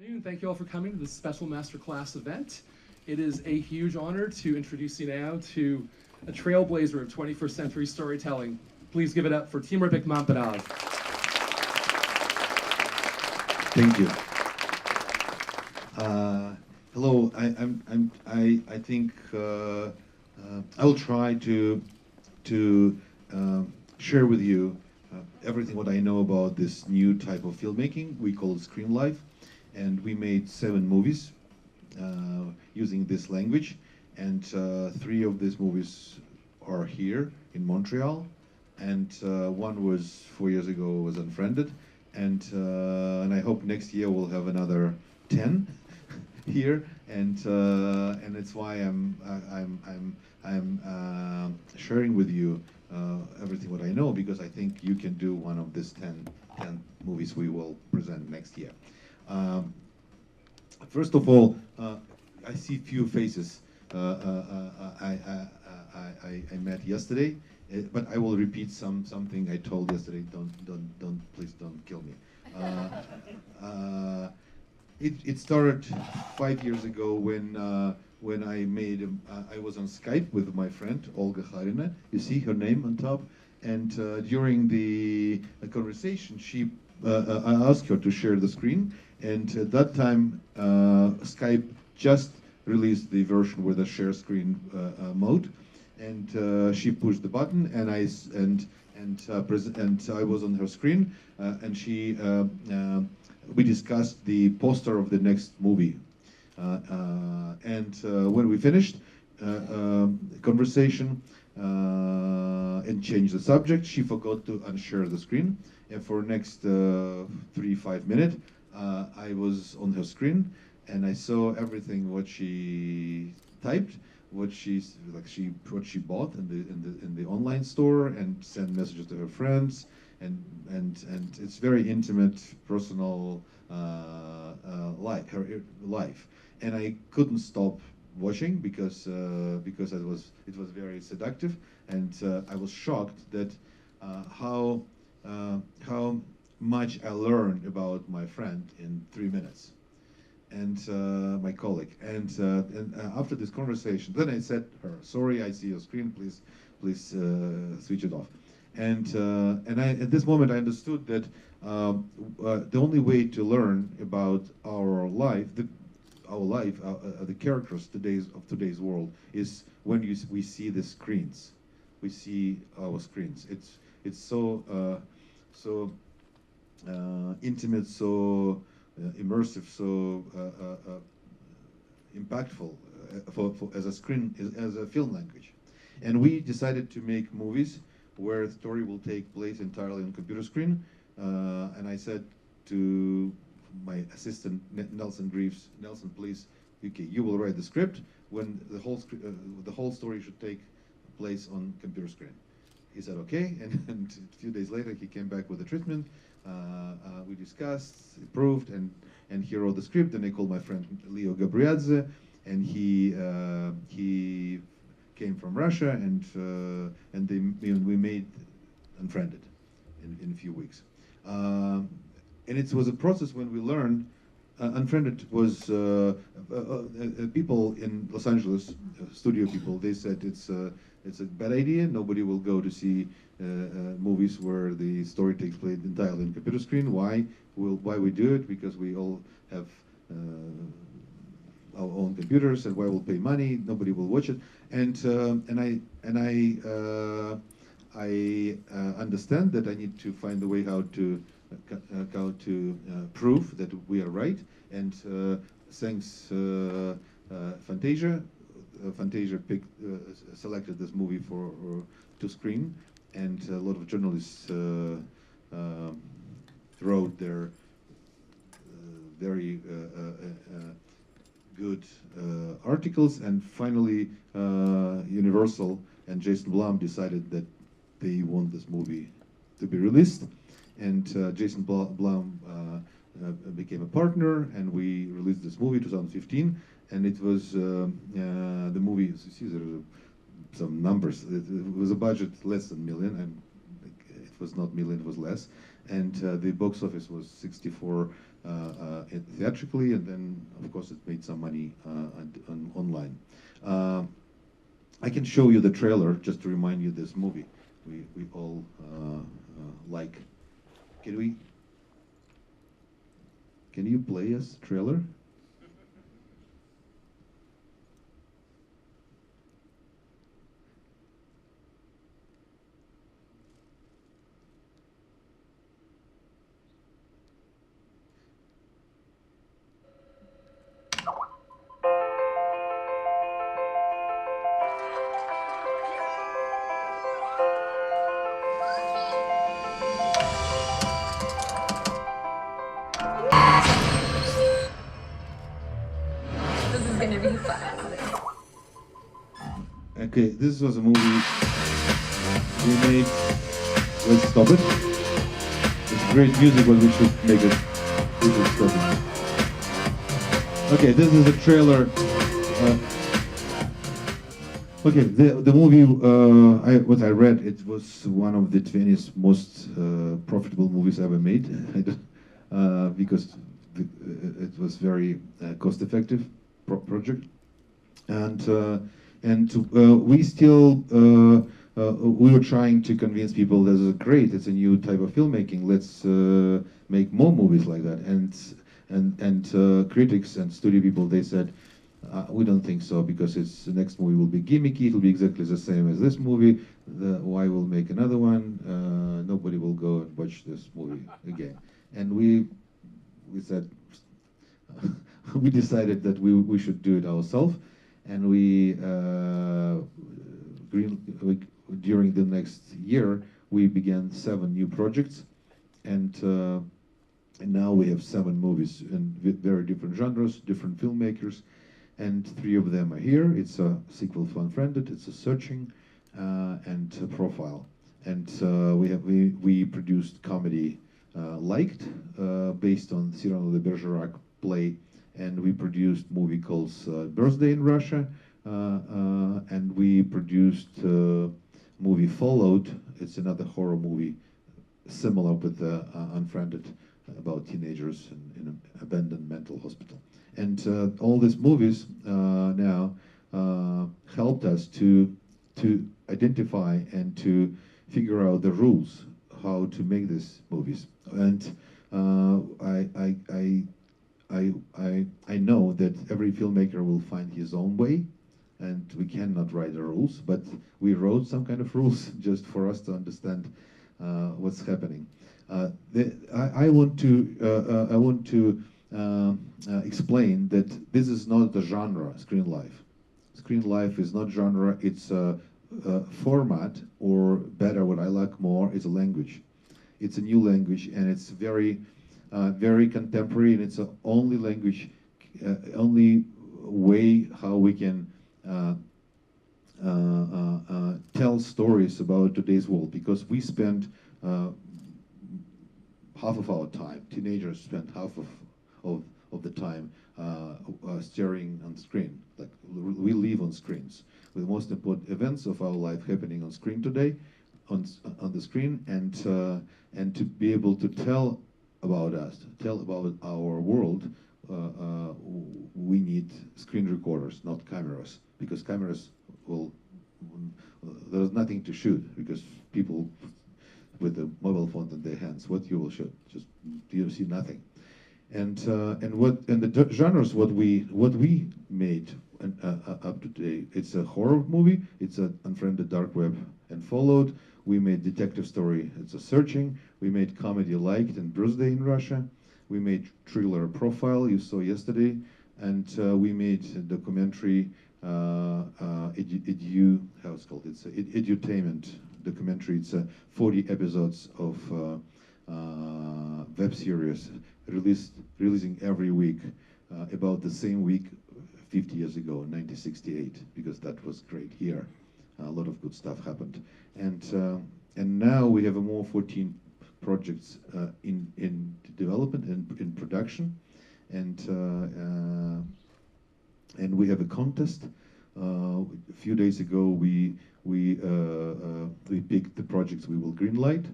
Thank you all for coming to this special Masterclass event. It is a huge honor to introduce you now to a trailblazer of 21st century storytelling. Please give it up for Timour Bekmambetov. Thank you. Hello. I think I will try to share with you everything what I know about this new type of filmmaking. We call it screen life, and we made 7 movies using this language, and 3 of these movies are here in Montreal, and one was 4 years ago, was Unfriended, and I hope next year we'll have another 10 here, and it's why I'm sharing with you everything what I know, because I think you can do one of these 10 movies we will present next year. First of all, I see few faces I met yesterday, but I will repeat something I told yesterday. Please don't kill me. It started 5 years ago when I was on Skype with my friend Olga Kharina. You see her name on top, and during the conversation, I asked her to share the screen, and at that time Skype just released the version with a share screen mode, and she pushed the button, and I was on her screen, and we discussed the poster of the next movie, and when we finished conversation and changed the subject, she forgot to unshare the screen, and for next 3-5 minutes I was on her screen, and I saw everything what she typed, what she bought in the online store, and sent messages to her friends, and it's very intimate, personal her life, and I couldn't stop watching because it was very seductive, and I was shocked that how much I learned about my friend in 3 minutes, and my colleague, and after this conversation, then I said to her, "Sorry, I see your screen. Please switch it off." And at this moment I understood that the only way to learn about our life, the characters of today's world, is when we see the screens. We see our screens. It's so intimate, so immersive, so impactful as a screen, as a film language. And we decided to make movies where the story will take place entirely on computer screen. And I said to my assistant Nelson Greaves, "Nelson, please, okay, you will write the script when the whole story should take place on computer screen." He said okay, and a few days later he came back with a treatment. We discussed, approved, and he wrote the script. And I called my friend Leo Gabriadze, and he came from Russia, and we made Unfriended in a few weeks. And it was a process when we learned. Unfriended was people in Los Angeles, studio people. They said it's a bad idea. Nobody will go to see movies where the story takes place entirely on computer screen. Why we do it? Because we all have our own computers, and why we'll pay money? Nobody will watch it. And I understand that I need to find a way how to prove that we are right. And thanks Fantasia selected this movie to screen, and a lot of journalists wrote their very good articles, and finally Universal and Jason Blum decided that they want this movie to be released, and Jason Blum became a partner, and we released this movie in 2015, and it was the movie. You see, there are some numbers. It was a budget less than $1 million, and it was not million, it was less, and the box office was 64 theatrically, and then of course it made some money online. I can show you the trailer just to remind you this movie we all like. Can you play us trailer? This is gonna be fun. Okay, this was a movie we made. Let's stop it. It's great music, but we should make it. We should stop it. Okay, this is a trailer. Okay, the movie. What I read, it was one of the 20th most profitable movies ever made. Because it was very cost-effective project, and we still we were trying to convince people this is great. It's a new type of filmmaking. Let's make more movies like that. And critics and studio people, they said, we don't think so, because the next movie will be gimmicky. It'll be exactly the same as this movie. Why we'll make another one? Nobody will go and watch this movie again. And we said, we decided that we should do it ourselves, and during the next year we began 7 new projects, and now we have 7 movies in very different genres, different filmmakers, and 3 of them are here. It's a sequel for Unfriended, it's a Searching, and a Profile. And we produced comedy Liked, based on Cyrano de Bergerac play, and we produced movie called Birthday in Russia, and we produced movie Followed. It's another horror movie similar with Unfriended, about teenagers in an abandoned mental hospital. And all these movies now helped us to identify and to figure out the rules how to make these movies. And I know that every filmmaker will find his own way, and we cannot write the rules, but we wrote some kind of rules just for us to understand what's happening. I want to explain that this is not the genre, Screen Life. Screen Life is not genre, it's a format, or better, what I like more, is a language. It's a new language, and it's very contemporary, and it's the only language, only way how we can tell stories about today's world, because we spend half of our time, teenagers spend half of the time staring on the screen. Like, we live on screens, with the most important events of our life happening on screen today, on the screen, and to be able to tell about us, tell about our world, we need screen recorders, not cameras, because cameras there's nothing to shoot, because people with a mobile phone in their hands, what you will shoot? Just you see nothing. And the genres what we made up to today, it's a horror movie, it's an Unfriended, Dark Web, and Followed. We made detective story, it's a Searching. We made comedy Liked and Birthday in Russia. We made thriller Profile, you saw yesterday, and we made a documentary how it's called? It's an edutainment documentary. It's 40 episodes of web series releasing every week, about the same week 50 years ago, 1968, because that was great year. A lot of good stuff happened, and now we have more 14 projects in development and in production, and we have a contest. A few days ago, we picked the projects we will greenlight,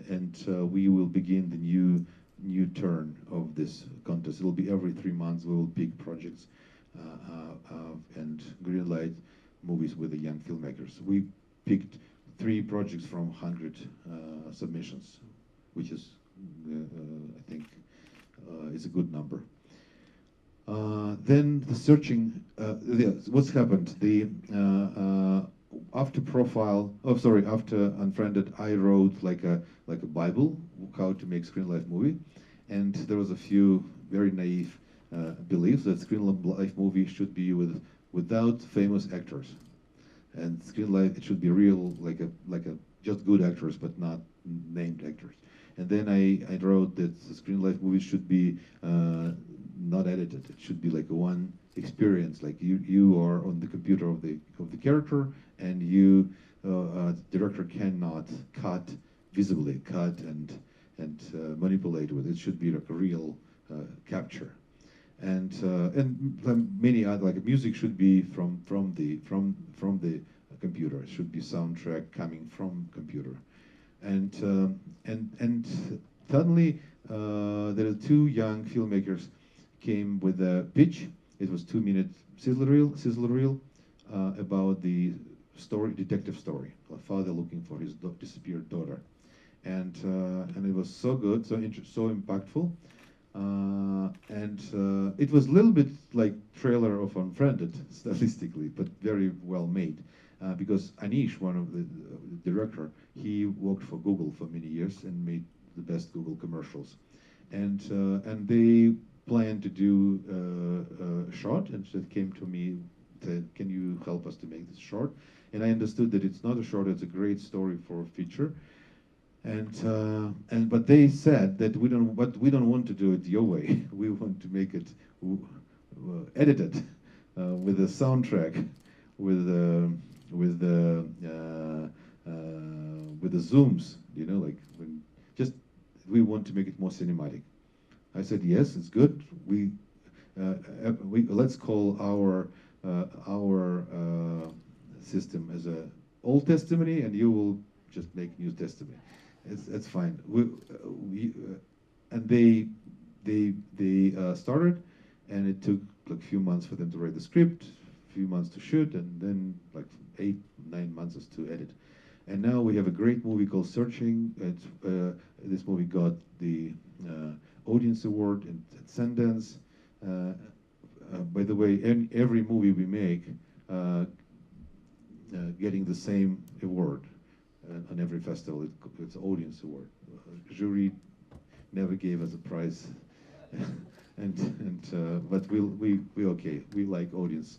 and we will begin the new new turn of this contest. It'll be every 3 months. We will pick projects and greenlight movies with the young filmmakers. We picked 3 projects from 100 submissions, which is, I think, is a good number. Then the searching, what's happened? After Unfriended, I wrote like a Bible, how to make screen life movie, and there was a few very naive beliefs that screen life movie should be without famous actors, and screen life it should be real, like a just good actors but not named actors. And then I wrote that the screen life movies should be not edited. It should be like a one experience, like you are on the computer of the character, and you director cannot visibly cut and manipulate with it. It should be like a real capture, and many other, like music should be from the computer. It should be soundtrack coming from computer, and suddenly there are 2 young filmmakers came with a pitch. It was 2-minute sizzle reel about the detective story, a father looking for his disappeared daughter, and it was so good, so impactful, and it was a little bit like trailer of Unfriended stylistically, but very well made, because Anish, one of the director, he worked for Google for many years and made the best Google commercials, and they planned to do a short, and so it came to me, said, "Can you help us to make this short?" And I understood that it's not a short; it's a great story for a feature. But they said that we don't want to do it your way. We want to make it edited with a soundtrack, with the zooms. You know, like we want to make it more cinematic. I said yes, it's good. Let's call our system as a Old Testament, and you will just make New Testament. It's fine. And they started, and it took like a few months for them to write the script, a few months to shoot, and then like 8-9 months to edit. And now we have a great movie called Searching. This movie got the Audience Award at Sundance. By the way, every movie we make getting the same award on every festival. It's Audience Award. Jury never gave us a prize, but we okay. We like audience.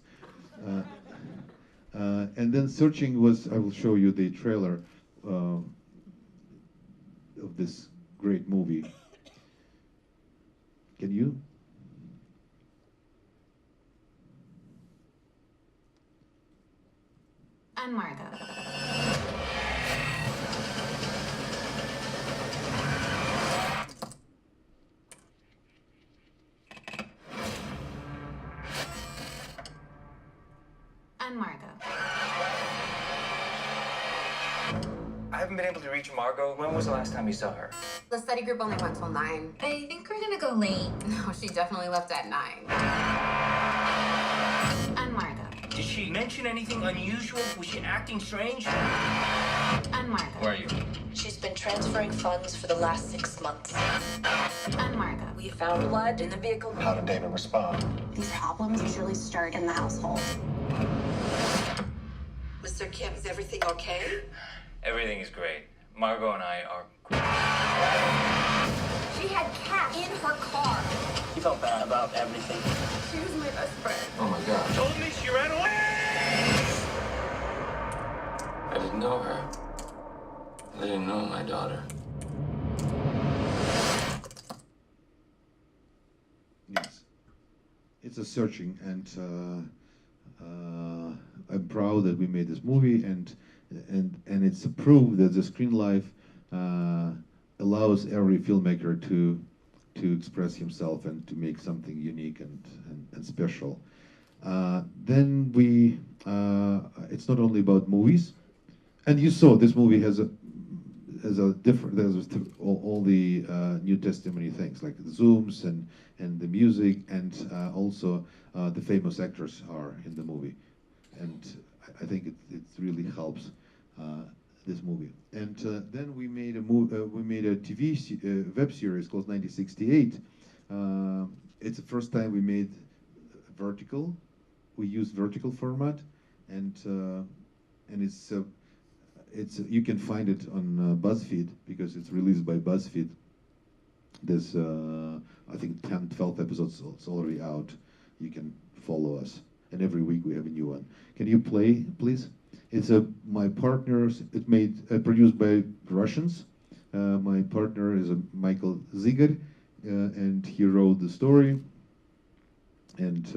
And then Searching was. I will show you the trailer of this great movie. Can you? I'm Margot. I'm Margot. I haven't been able to reach Margot. When was the last time you saw her? The study group only went till 9. I think we're gonna go late. No, she definitely left at 9. I'm Margot. Did she mention anything unusual? Was she acting strange? I'm Margot. Where are you? She's been transferring funds for the last 6 months. I'm Margot. We found blood in the vehicle. How did David respond? These problems usually start in the household. Mr. Kim, is everything okay? Everything is great. Margot and I are great. She had cash in her car. He felt bad about everything. She was my best friend. Oh my God. Told me she ran away! I didn't know her. I didn't know my daughter. Yes, it's a Searching, and I'm proud that we made this movie, and it's a proof that the screen life allows every filmmaker to express himself and to make something unique and special. Then it's not only about movies, and you saw this movie has there's all the New Testimony things like the zooms and the music, and also the famous actors are in the movie, and I think it really helps this movie. And then we made a web series called 1968. It's the first time we made vertical. We used vertical format, and it's you can find it on BuzzFeed because it's released by BuzzFeed. There's I think 10, 12 episodes. It's already out. You can follow us, and every week we have a new one. Can you play, please? It's my partners. It produced by Russians. My partner is Michael Zigar, and he wrote the story. And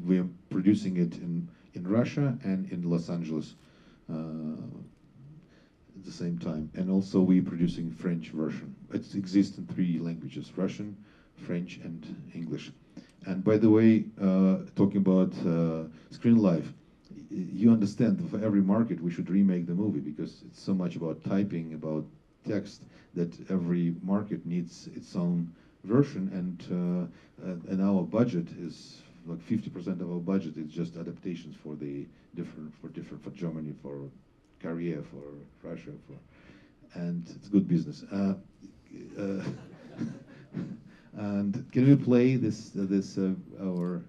we are producing it in Russia and in Los Angeles at the same time. And also we're producing French version. It exists in 3 languages: Russian, French, and English. And by the way, talking about Screen Life, you understand for every market we should remake the movie because it's so much about typing, about text, that every market needs its own version, and our budget is like 50% of our budget is just adaptations for for Germany, for Korea, for Russia, and it's good business. And can we play this our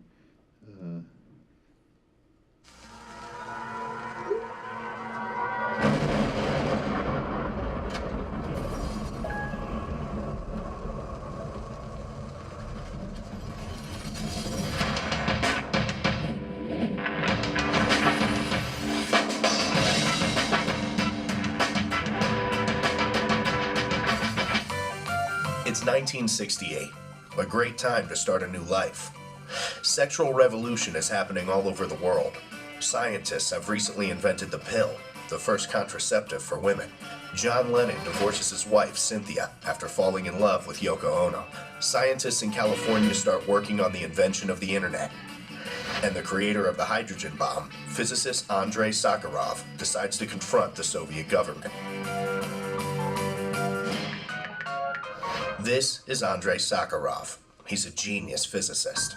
It's 1968, a great time to start a new life. Sexual revolution is happening all over the world. Scientists have recently invented the pill, the first contraceptive for women. John Lennon divorces his wife, Cynthia, after falling in love with Yoko Ono. Scientists in California start working on the invention of the internet. And the creator of the hydrogen bomb, physicist Andrei Sakharov, decides to confront the Soviet government. This is Andrei Sakharov. He's a genius physicist.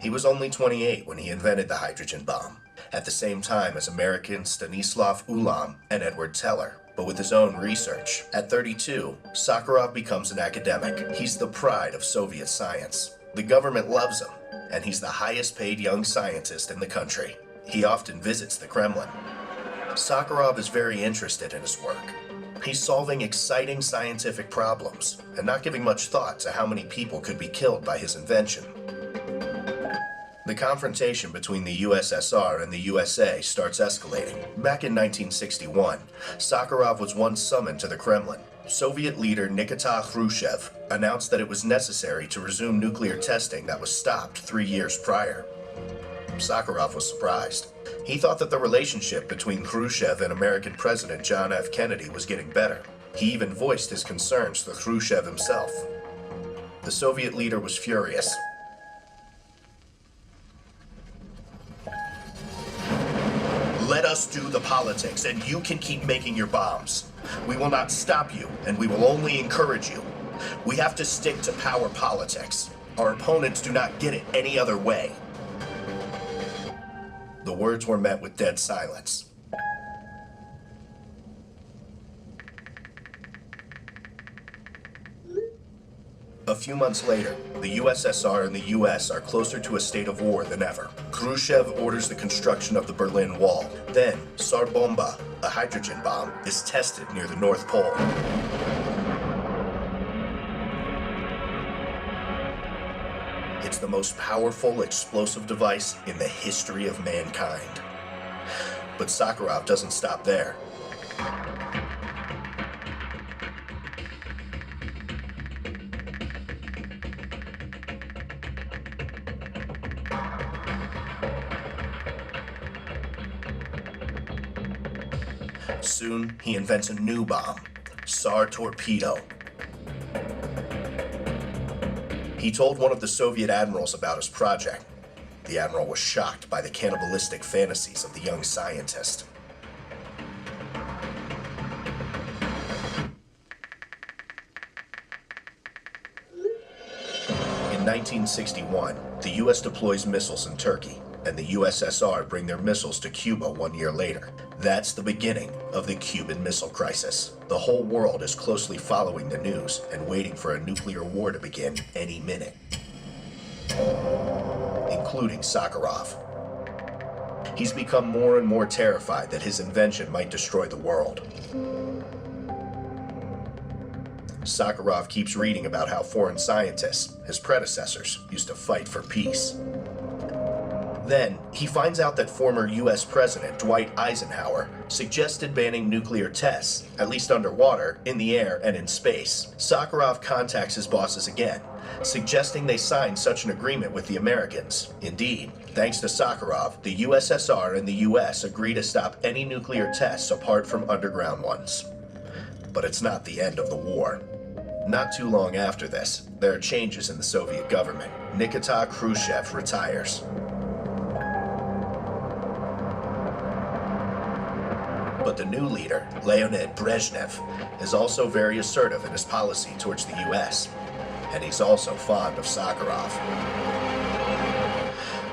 He was only 28 when he invented the hydrogen bomb, at the same time as Americans Stanislav Ulam and Edward Teller, but with his own research. At 32, Sakharov becomes an academic. He's the pride of Soviet science. The government loves him, and he's the highest paid young scientist in the country. He often visits the Kremlin. Sakharov is very interested in his work. He's solving exciting scientific problems and not giving much thought to how many people could be killed by his invention. The confrontation between the USSR and the USA starts escalating. Back in 1961, Sakharov was once summoned to the Kremlin. Soviet leader Nikita Khrushchev announced that it was necessary to resume nuclear testing that was stopped 3 years prior. Sakharov was surprised. He thought that the relationship between Khrushchev and American President John F. Kennedy was getting better. He even voiced his concerns to Khrushchev himself. The Soviet leader was furious. Let us do the politics, and you can keep making your bombs. We will not stop you, and we will only encourage you. We have to stick to power politics. Our opponents do not get it any other way. The words were met with dead silence. A few months later, the USSR and the US are closer to a state of war than ever. Khrushchev orders the construction of the Berlin Wall. Then, Tsar Bomba, a hydrogen bomb, is tested near the North Pole. It's the most powerful explosive device in the history of mankind. But Sakharov doesn't stop there. Soon, he invents a new bomb, Tsar Torpedo. He told one of the Soviet admirals about his project. The admiral was shocked by the cannibalistic fantasies of the young scientist. In 1961, the US deploys missiles in Turkey, and the USSR bring their missiles to Cuba 1 year later. That's the beginning of the Cuban Missile Crisis. The whole world is closely following the news and waiting for a nuclear war to begin any minute, including Sakharov. He's become more and more terrified that his invention might destroy the world. Sakharov keeps reading about how foreign scientists, his predecessors, used to fight for peace. Then, he finds out that former US President Dwight Eisenhower suggested banning nuclear tests, at least underwater, in the air, and in space. Sakharov contacts his bosses again, suggesting they sign such an agreement with the Americans. Indeed, thanks to Sakharov, the USSR and the US agree to stop any nuclear tests apart from underground ones. But it's not the end of the war. Not too long after this, there are changes in the Soviet government. Nikita Khrushchev retires. But the new leader, Leonid Brezhnev, is also very assertive in his policy towards the US, and he's also fond of Sakharov.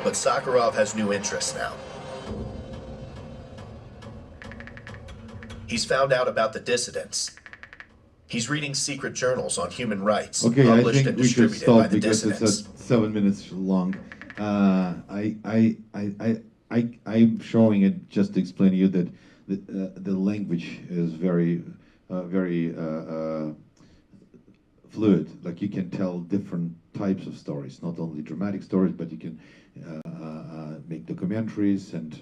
But Sakharov has new interests now. He's found out about the dissidents. He's reading secret journals on human rights, Okay, I published think and we should distributed stop by the because dissidents. it's 7 minutes long. I'm showing it just to explain to you that the language is very fluid. Like you can tell different types of stories, not only dramatic stories, but you can make documentaries and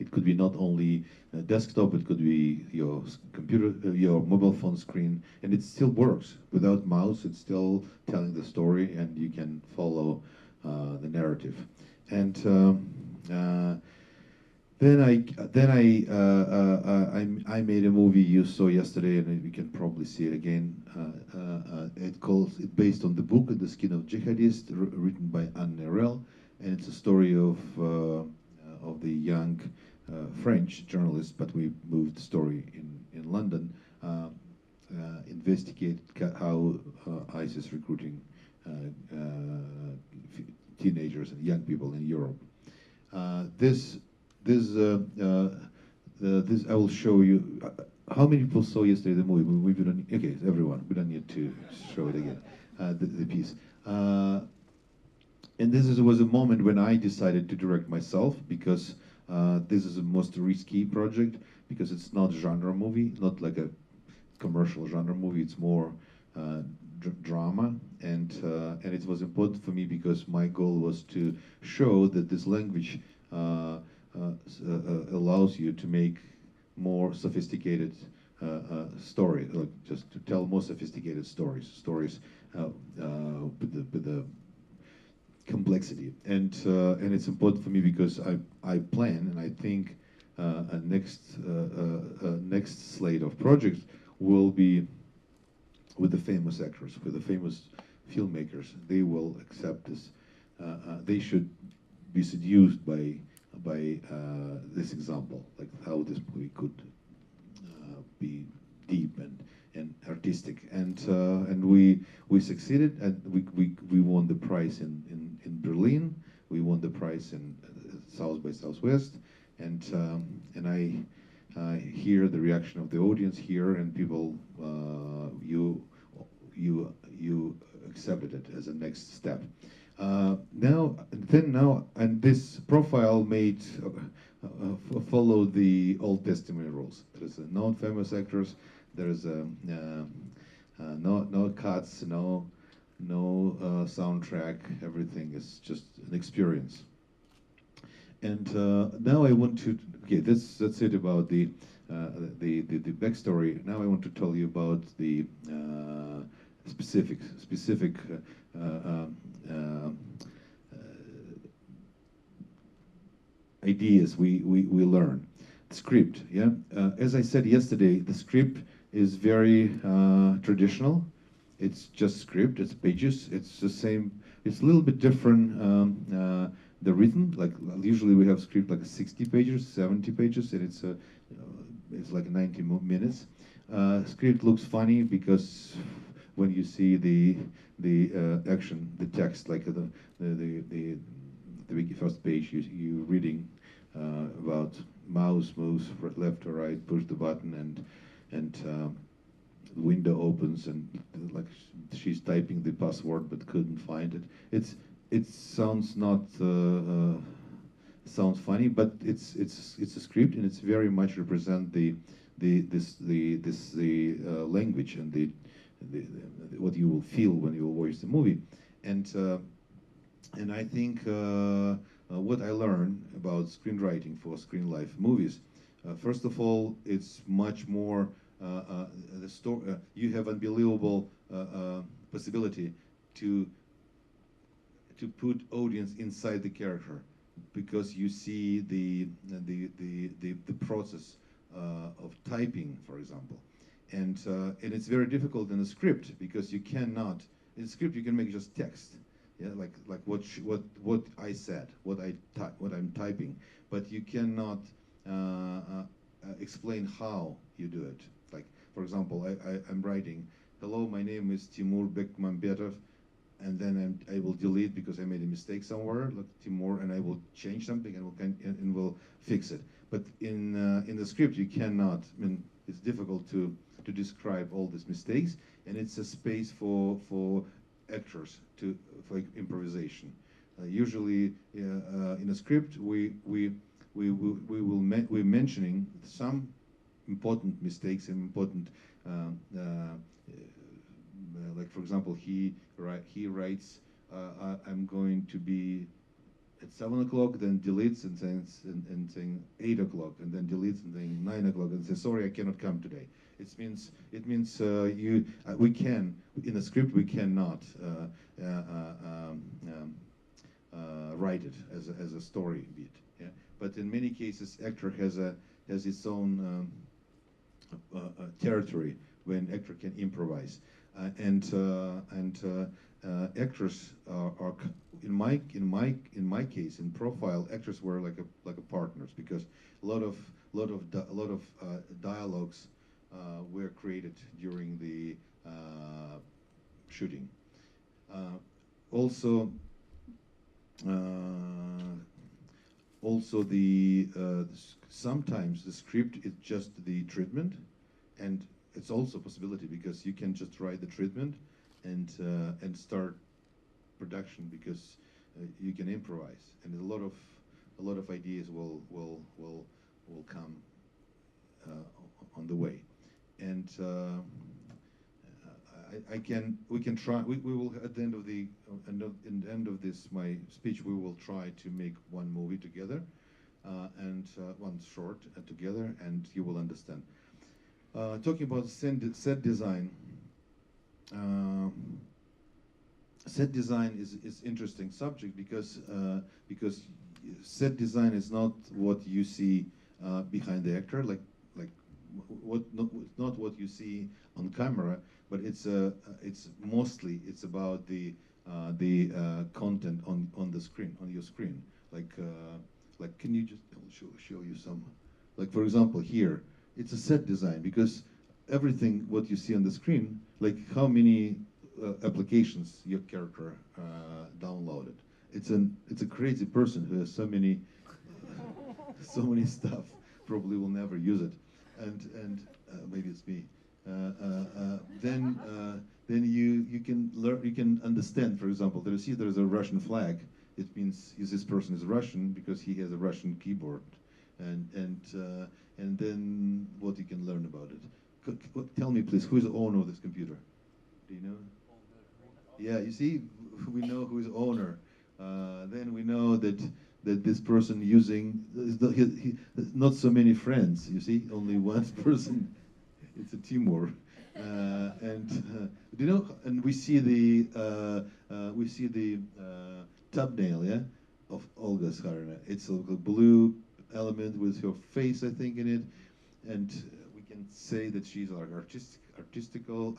it could be not only a desktop, it could be your computer, your mobile phone screen, and it still works. Without mouse, it's still telling the story, and you can follow the narrative. And then I made a movie you saw yesterday, and we can probably see it again. It's based on the book "The Skin of Jihadist," written by Anne Nerel, and it's a story of the young French journalist, but we moved the story in London, investigate how ISIS recruiting teenagers and young people in Europe. This I will show you. How many people saw yesterday the movie? We don't. Okay, everyone. We don't need to show it again. The piece. And this was a moment when I decided to direct myself, because this is the most risky project, because it's not genre movie, not like a commercial genre movie. It's more drama, and it was important for me because my goal was to show that this language allows you to make more sophisticated story, like just to tell more sophisticated stories with the complexity, and it's important for me because I plan, and I think a next slate of projects will be with the famous actors, with the famous filmmakers. They will accept this. They should be seduced by this example, like how this movie could be deep and artistic, and we succeeded, and we won the prize in Berlin. We won the prize in South by Southwest, and I hear the reaction of the audience here, and people you accepted it as a next step. Now, and this profile made follow the Old Testament rules. There's no famous actors. There's no cuts, no soundtrack. Everything is just an experience. And now I want to. Okay, that's it about the backstory. Now I want to tell you about the specific ideas we learn. Script, yeah. As I said yesterday, the script is very traditional. It's just script. It's pages. It's the same. It's a little bit different. The rhythm, like usually we have script like 60 pages, 70 pages, and it's like 90 minutes. Script looks funny because when you see the action, the text, like the first page, you reading about mouse moves left or right, push the button, and the window opens, and like she's typing the password but couldn't find it. It sounds not sounds funny, but it's a script, and it's very much represent the language and the what you will feel when you will watch the movie, and I think what I learned about screenwriting for Screen Life movies, first of all, it's much more the story. You have unbelievable possibility to put audience inside the character, because you see the process of typing, for example, and it's very difficult in a script, because you cannot, in a script you can make just text, yeah, like what I said, what I'm typing, but you cannot explain how you do it. Like, for example, I'm writing, "Hello, my name is Timour Bekmambetov," and then I will delete because I made a mistake somewhere, like Timour, and I will change something and we'll fix it. But in the script you cannot. I mean, it's difficult to describe all these mistakes, and it's a space for actors for improvisation. Usually in a script we're mentioning some important mistakes and important. Like, for example, he writes, "I'm going to be at 7 o'clock," then deletes and saying 8 o'clock, and then deletes and saying 9 o'clock, and says, "Sorry, I cannot come today." It means we can, in a script we cannot write it as a story beat. Yeah? But in many cases, actor has its own territory when actor can improvise. Actors are in my case, in profile, actors were like a partners, because a lot of dialogues were created during the shooting. Also sometimes the script is just the treatment, and it's also a possibility, because you can just write the treatment and start production, because you can improvise, and a lot of ideas will come on the way. And we can try. We will, at the end of this my speech, we will try to make one movie together, and one short together, and you will understand. Talking about set design. Set design is interesting subject, because set design is not what you see behind the actor, like not what you see on camera, but it's mostly about the content on the screen, on your screen. Like can you just show you some, like, for example, here it's a set design, because everything what you see on the screen, like how many applications your character downloaded. It's a crazy person who has so many stuff, probably will never use it, and maybe it's me. Then you can learn, you can understand. For example, there's a Russian flag. It means this person is Russian because he has a Russian keyboard, and then what you can learn about it. Tell me, please, who is the owner of this computer? Do you know? Yeah, you see, we know who is owner. Then we know that this person using not so many friends. You see, only one person. It's a Timour, and you know, and we see the thumbnail, yeah, of Olga Skharina. It's a blue element with her face, I think, in it, and we can say that she's like artistic girl.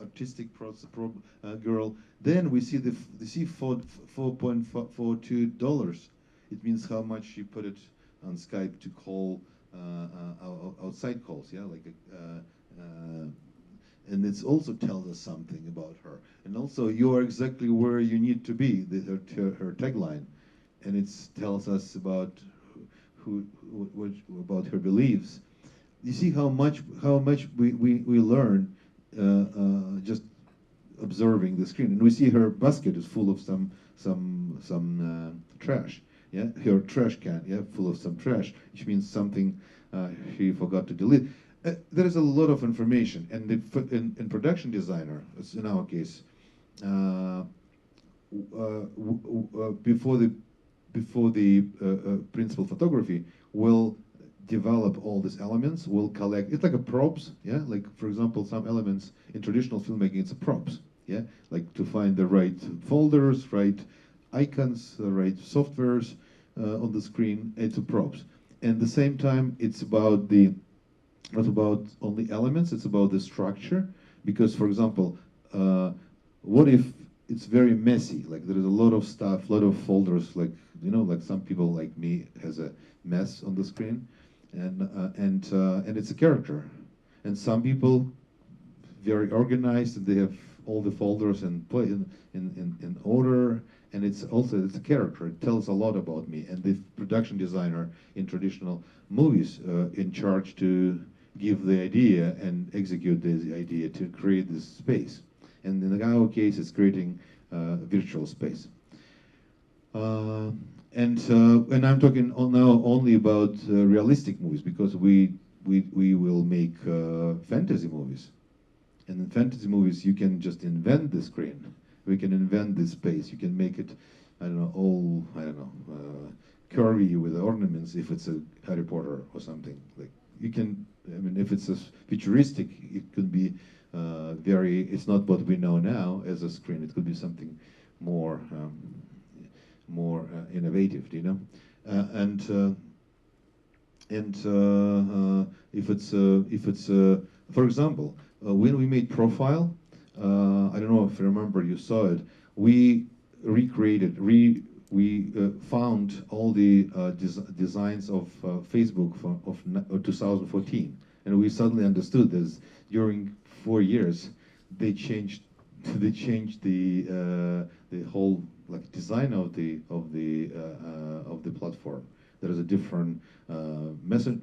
Then we see $4.42. It means how much she put it on Skype to call outside calls, yeah, like and it also tells us something about her. And also, you are exactly where you need to be. Her tagline, and it tells us about about her beliefs. You see how much we learn just observing the screen. And we see her basket is full of some trash. Yeah, her trash can, yeah, full of some trash, which means something she forgot to delete. There is a lot of information, and in production designer, as in our case, before the principal photography, will develop all these elements. Will collect. It's like a props, yeah. Like for example, some elements in traditional filmmaking, it's a props, yeah. Like to find the right folders, right icons, the right softwares on the screen. It's a props. And at the same time, it's about not about only elements. It's about the structure. Because for example, what if it's very messy? Like there is a lot of stuff, a lot of folders. Like like some people like me has a mess on the screen, and it's a character. And some people very organized, and they have all the folders and play in order. And it's a character. It tells a lot about me. And the production designer in traditional movies in charge to give the idea and execute the idea to create this space. And in our case, it's creating virtual space. And I'm talking now only about realistic movies, because we will make fantasy movies. And in fantasy movies, you can just invent the screen. We can invent this space. You can make it, curvy with ornaments if it's a Harry Potter or something. Like you can, if it's a futuristic, it could be it's not what we know now as a screen. It could be something more innovative, if it's for example, when we made Profile, I don't know if you remember, you saw it. We recreated, we found all the designs of Facebook of 2014, and we suddenly understood this. During 4 years, they changed the whole design of the platform. There is a different message,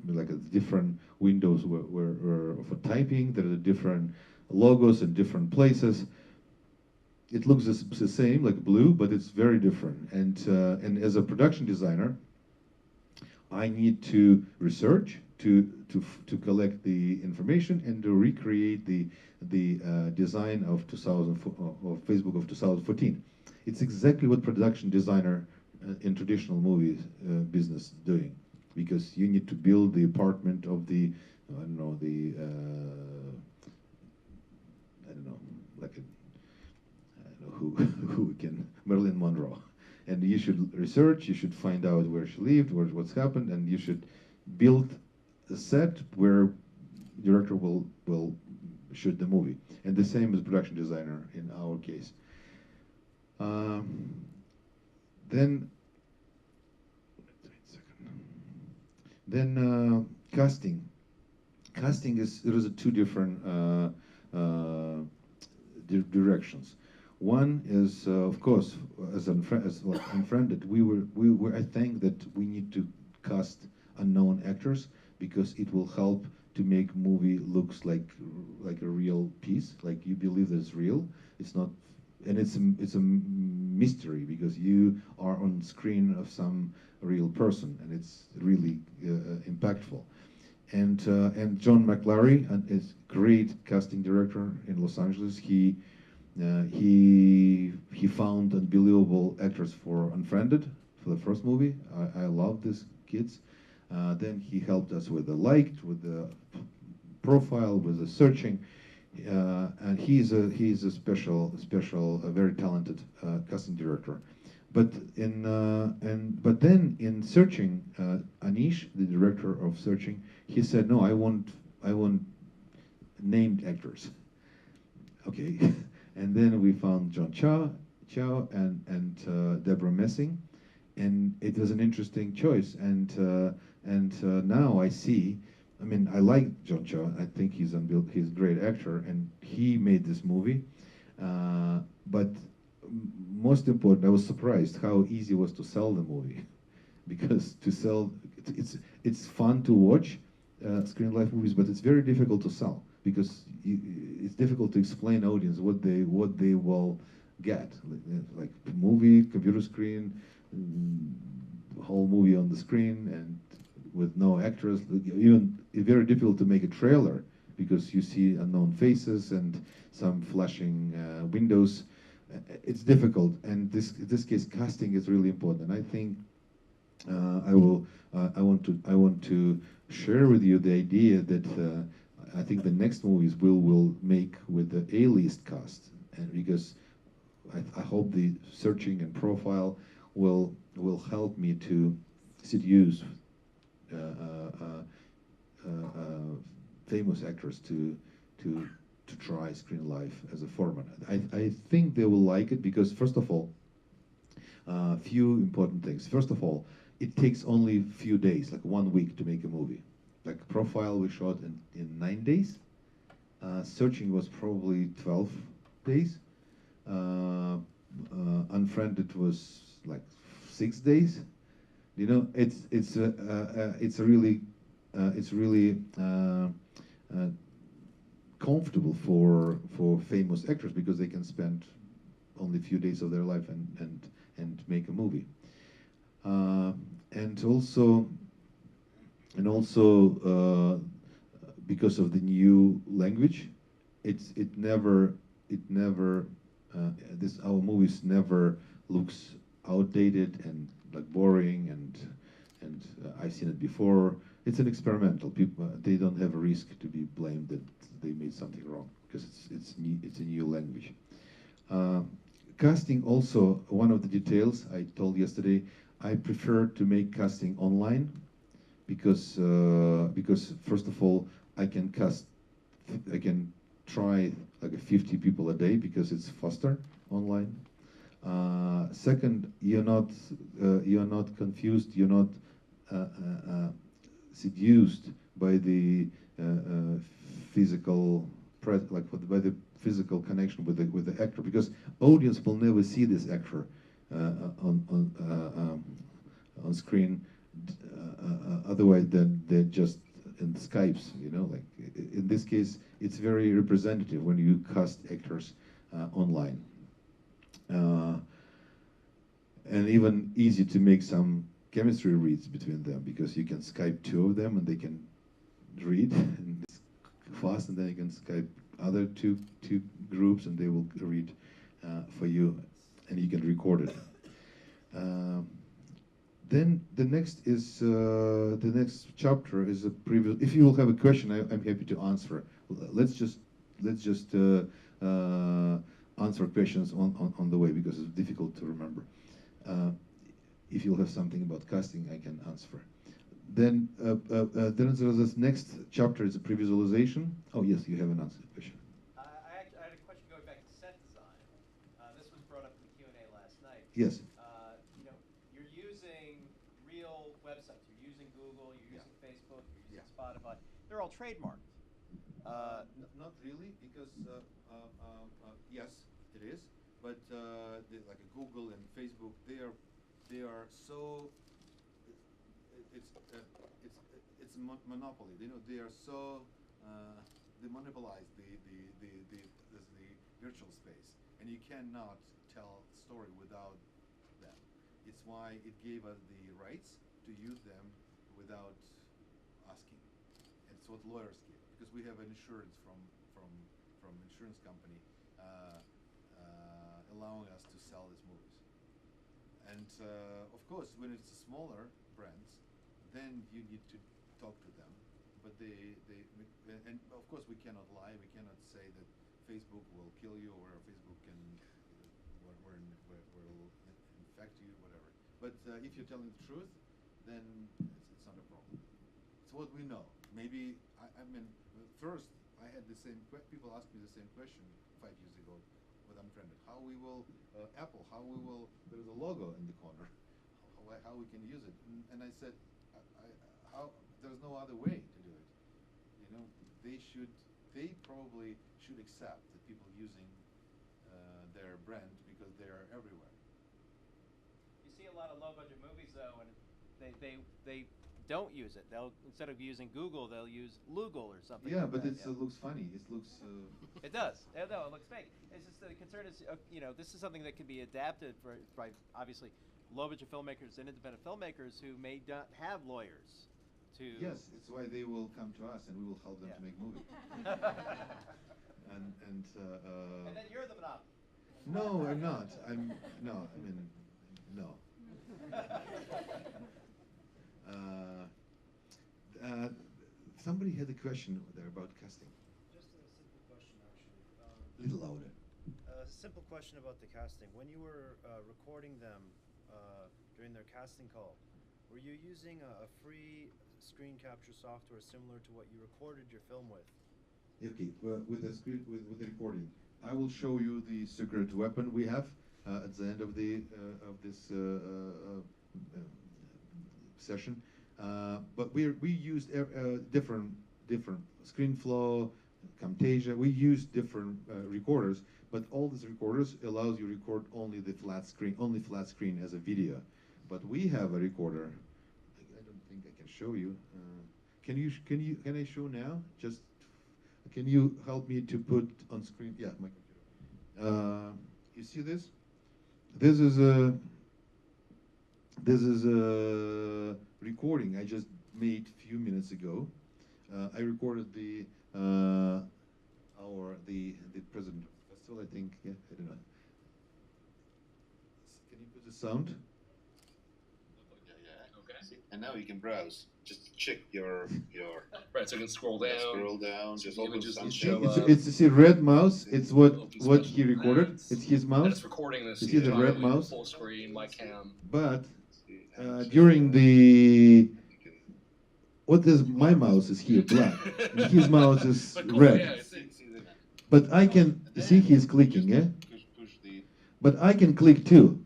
different windows where for typing. There are different logos in different places. It looks the same, like blue, but it's very different. And as a production designer, I need to research, to collect the information, and to recreate the design of Facebook of 2014. It's exactly what production designer in traditional movie business doing, because you need to build the apartment of the who can Marilyn Monroe, and you should research. You should find out where she lived, what's happened, and you should build a set where director will shoot the movie. And the same as production designer in our case. Then casting. Casting there is two different directions. One is, of course, as Unfriended, I think that we need to cast unknown actors, because it will help to make movie looks like a real piece, like you believe that it's real. It's not, and it's a mystery, because you are on screen of some real person, and it's really impactful. And John McLary is great casting director in Los Angeles. He found unbelievable actors for Unfriended, for the first movie. I love these kids. Then he helped us with the liked, with the profile, with the searching, and he's a special, very talented casting director. But then in searching, Anish, the director of searching, he said, no, I want named actors. Okay, and then we found John Chow and Deborah Messing, and it was an interesting choice. And now I see I mean, I like John Cho. I think he's he's a great actor, and he made this movie. But most important, I was surprised how easy it was to sell the movie, because to sell, it's fun to watch Screen Life movies, but it's very difficult to sell because it's difficult to explain audience what they will get, like movie, computer screen, whole movie on the screen, and with no actors. Even it's very difficult to make a trailer because you see unknown faces and some flashing windows. It's difficult, and in this case, casting is really important. And I think I want to share with you the idea that I think the next movies will make with the A-list cast, and because I hope the searching and profile will help me to seduce famous actors to try Screen Life as a format. I think they will like it because, first of all, few important things. First of all, it takes only few days, like 1 week, to make a movie. Like Profile we shot in 9 days. Searching was probably 12 days. Unfriended was like 6 days. You know, it's really comfortable for famous actors because they can spend only a few days of their life and make a movie. And also because of the new language, our movies never looks outdated and like boring and I've seen it before. It's an experimental. People they don't have a risk to be blamed that they made something wrong because it's a new language. Casting also, one of the details I told yesterday, I prefer to make casting online because first of all I can try like 50 people a day because it's faster online. Second, you're not confused, you're not seduced by the physical by the physical connection with the actor, because audience will never see this actor on screen otherwise than they're just in Skypes, you know. Like in this case, it's very representative when you cast actors online, and even easy to make some chemistry reads between them because you can Skype two of them and they can read and it's fast, and then you can Skype other two groups and they will read for you, and you can record it. Then the next chapter is a previous. If you will have a question, I'm happy to answer. Let's just answer questions on the way because it's difficult to remember. If you'll have something about casting, I can answer. Then there's this next chapter is a pre-visualization. Oh yes, you have an answer question. I had a question going back to set design. This was brought up in the Q&A last night. Yes. You're using real websites. You're using Google. You're using Facebook. You're using Spotify. They're all trademarked. Not really, because yes, it is. But like Google and Facebook, they are so. It's a monopoly. They are so they monopolize the virtual space, and you cannot tell a story without them. It's why it gave us the rights to use them without asking. It's what lawyers give, because we have an insurance from insurance company allowing us to sell these movies. And of course, when it's smaller brands, then you need to talk to them. But and of course we cannot lie. We cannot say that Facebook will kill you or Facebook can will infect you, whatever. But if you're telling the truth, then it's not a problem. It's what we know. Maybe I mean, first I had the same people ask me the same question 5 years ago with Unfriended. How we will Apple? How we will? There's a logo in the corner. How we can use it? And I said, how there's no other way to do it. You know, they probably should accept that people using their brand because they are everywhere. You see a lot of low-budget movies though, and they don't use it. They'll, instead of using Google, they'll use Loogle or something. Yeah, like but that, it looks funny. It looks. It does. Yeah, no, it looks fake. It's just the concern is, this is something that can be adapted by obviously low-budget filmmakers and independent filmmakers who may not have lawyers to. Yes, it's why they will come to us and we will help them to make movies. and then you're the monopoly. No, I'm not. No. Somebody had a question there about casting. Just a simple question, actually. A little louder. A simple question about the casting. When you were recording them during their casting call, were you using a free screen capture software similar to what you recorded your film with? Okay, with the screen, with the recording, I will show you the secret weapon we have at the end of the of this session. But we used different ScreenFlow, Camtasia. We used different recorders, but all these recorders allows you to record only the flat screen as a video. But we have a recorder. I don't think I can show you. Can I show now? Just can you help me to put on screen? Yeah, my computer. You see this? This is a recording I just made a few minutes ago. I recorded the president festival, I think. Yeah, I don't know. Can you put the sound? Okay. And now you can browse. Just check your Right, so you can scroll down. Scroll down. Just open images something. show up. It's see red mouse. It's what he recorded. Ads. It's his And mouse. it's recording this. You see the red entirely mouse? Full screen, my cam. But during the what is my mouse is here black, and his mouse is But cool, red. yeah, it's- But I can see he's clicking, yeah. But I can click too.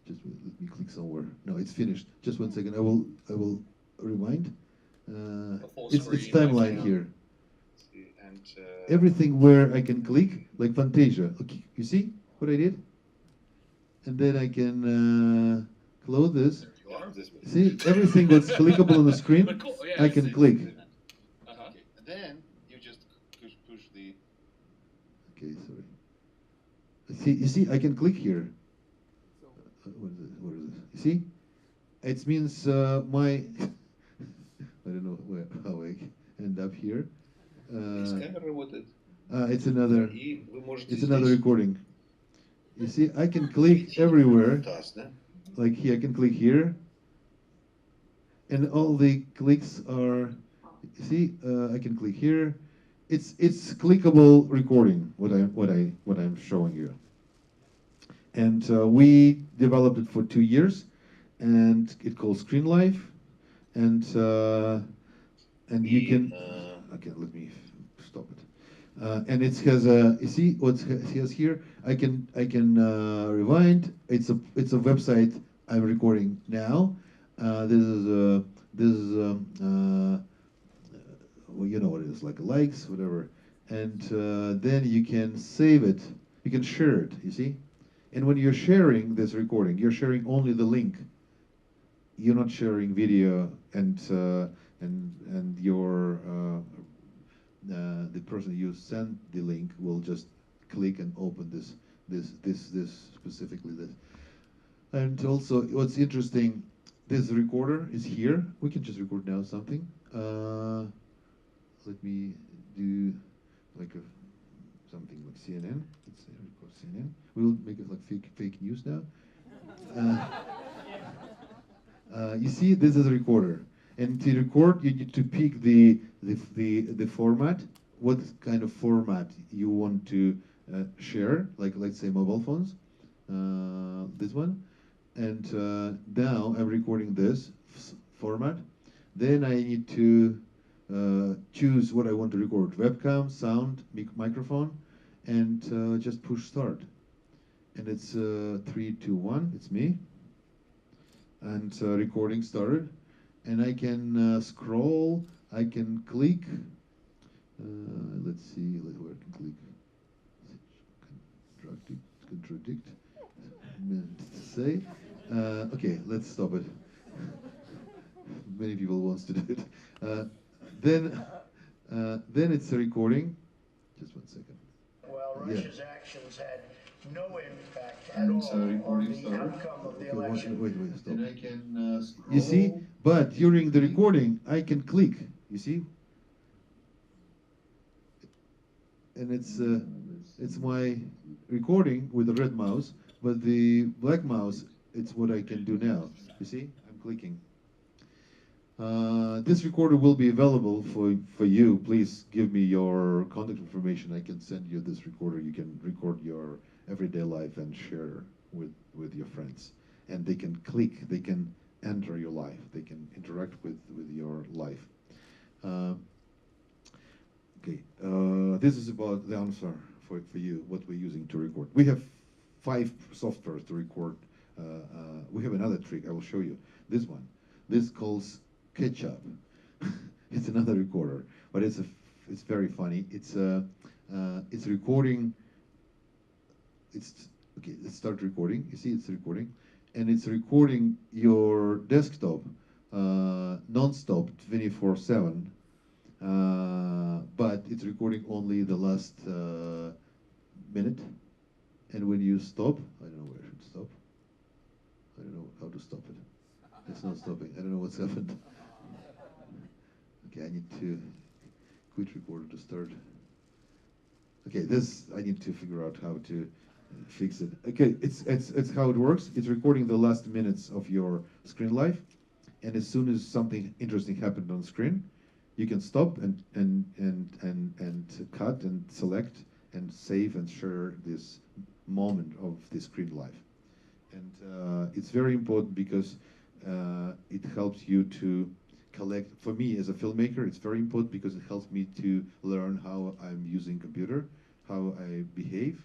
Just let me click somewhere. No, it's finished. Just 1 second. I will rewind. It's timeline here. Everything where I can click, like Fantasia. Okay, you see what I did? And then I can close this. There you are. See, everything that's clickable on the screen, But cool, yeah, I can click. Uh-huh. And then you just push the. Okay, sorry. You see, I can click here. What is it? What is this? You see? It means my. I don't know how I end up here. It's another. It's another recording. You see, I can click everywhere. Like here, I can click here, and all the clicks are. You see, I can click here. It's clickable recording. What I'm showing you. And we developed it for 2 years, and it called Screen Life, and you can. Okay, let me stop it. And it has a. You see what it has here? I can rewind. It's a website I'm recording now. This is well, you know what it is, like likes, whatever. And then you can save it. You can share it. You see. And when you're sharing this recording, you're sharing only the link. You're not sharing video, and your the person you send the link will just click and open this specifically this. And also, what's interesting, this recorder is here. We can just record now something. Let me do like something like CNN. Let's say record CNN. We'll make it like fake news now. You see, this is a recorder, and to record, you need to pick the format. What kind of format you want to share? Like, let's say mobile phones. This one, and now I'm recording this format. Then I need to choose what I want to record: webcam, sound, microphone, and just push start. And it's 3, 2, 1. It's me. And recording started. And I can scroll. I can click. Let's see where I can click. Contradict. Meant to say. Okay, let's stop it. Many people wants to do it. Then it's a recording. Just 1 second. While Russia's actions had no impact at And all it's a on recording the started. outcome of the Okay, election. wait, stop. And I can You see, but during the recording, I can click. You see, and it's my recording with the red mouse, but the black mouse, it's what I can do now. You see, I'm clicking. This recorder will be available for you. Please give me your contact information. I can send you this recorder. You can record your everyday life and share with your friends. And they can click, they can enter your life. They can interact with your life. Okay, this is about the answer for you, what we're using to record. We have 5 softwares to record. We have another trick, I will show you. This one. This calls Ketchup. It's another recorder, but it's very funny. It's recording. Okay. Let's start recording. You see, it's recording, and it's recording your desktop non-stop, 24/7. But it's recording only the last minute, and when you stop, I don't know where I should stop. I don't know how to stop it. It's not stopping. I don't know what's happened. Okay, I need to quit recorder to start. Okay, this I need to figure out how to fix it. Okay, it's how it works. It's recording the last minutes of your screen life, and as soon as something interesting happened on screen, you can stop and cut and select and save and share this moment of the screen life. And it's very important because it helps you to collect. For me as a filmmaker, it's very important because it helps me to learn how I'm using computer, how I behave,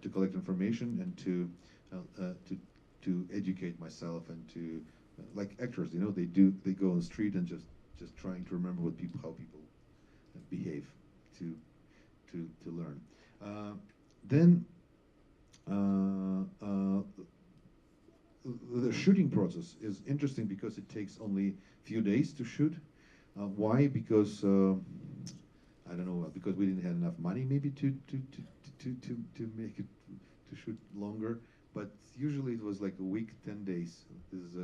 to collect information, and to educate myself, and to like actors, you know, they go on the street and just trying to remember how people behave to learn. The shooting process is interesting because it takes only few days to shoot. Why? Because I don't know. Because we didn't have enough money, maybe to make it to shoot longer. But usually it was like a week, 10 days. This is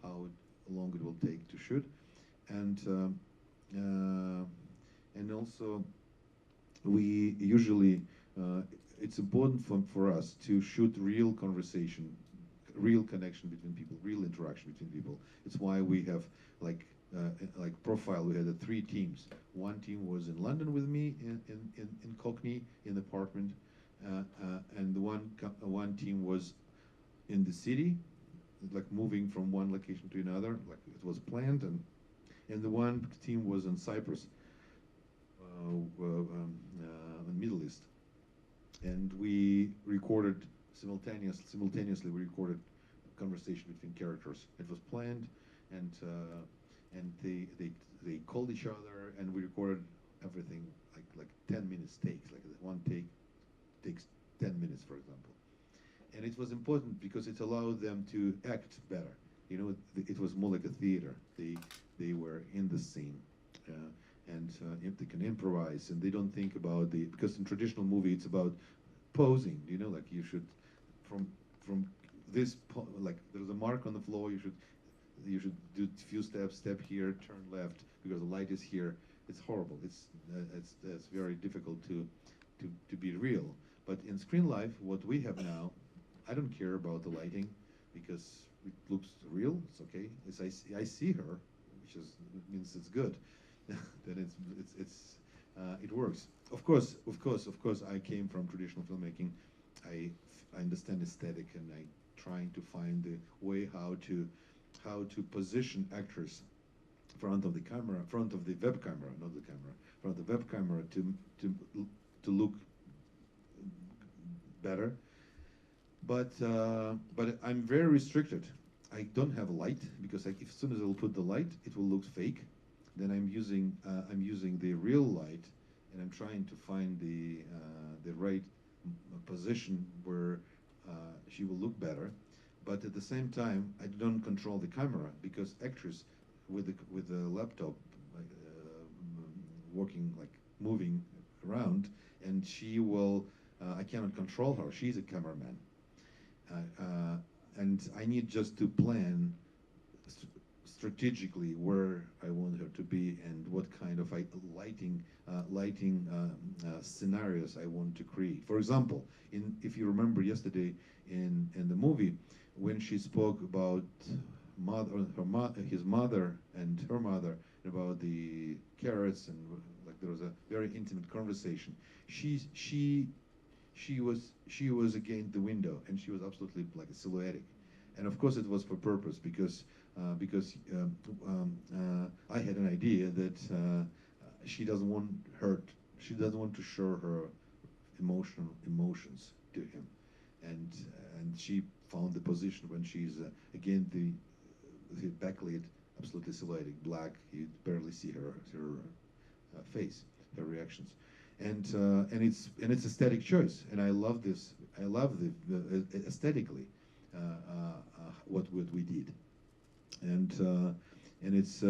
how long it will take to shoot, and also we usually it's important for us to shoot real conversation, real connection between people, real interaction between people. It's why we have like profile. We had 3 teams. One team was in London with me in Cockney in the apartment, and one team was in the city, like moving from one location to another, like it was planned, and the one team was in Cyprus, in Middle East, and we recorded simultaneously. We recorded conversation between characters. It was planned, and they called each other, and we recorded everything like 10 minutes takes. Like one take takes 10 minutes, for example. And it was important because it allowed them to act better. You know, it was more like a theater. They were in the scene, and if they can improvise, and they don't think about because in traditional movie it's about posing. You know, like you should from this like there's a mark on the floor. You should do a few steps. Step here, turn left because the light is here. It's horrible. It's very difficult to be real. But in screen life, what we have now, I don't care about the lighting because it looks real. It's okay. I see her, which means it's good. Then it works. Of course. I came from traditional filmmaking. I understand aesthetic, and I trying to find the way how to position actors front of the camera, front of the web camera, not the camera, front of the web camera to look better. But I'm very restricted. I don't have a light because as soon as I'll put the light, it will look fake. then I'm using the real light, and I'm trying to find the right position where she will look better. But at the same time, I don't control the camera, because actress with the laptop working, like moving around, and she will I cannot control her. She's a cameraman, and I need just to plan strategically where I want her to be and what kind of lighting scenarios I want to create. For example, if you remember yesterday in the movie, when she spoke about his mother and her mother, about the carrots, and like there was a very intimate conversation. She was against the window, and she was absolutely like a silhouetted, and of course it was for purpose, because I had an idea that she doesn't want to show her emotions to him, and she found the position when she's again the backlit, absolutely silhouetted, black. You barely see her face, her reactions, and it's aesthetic choice, and I love this. I love the aesthetically what we did, and it's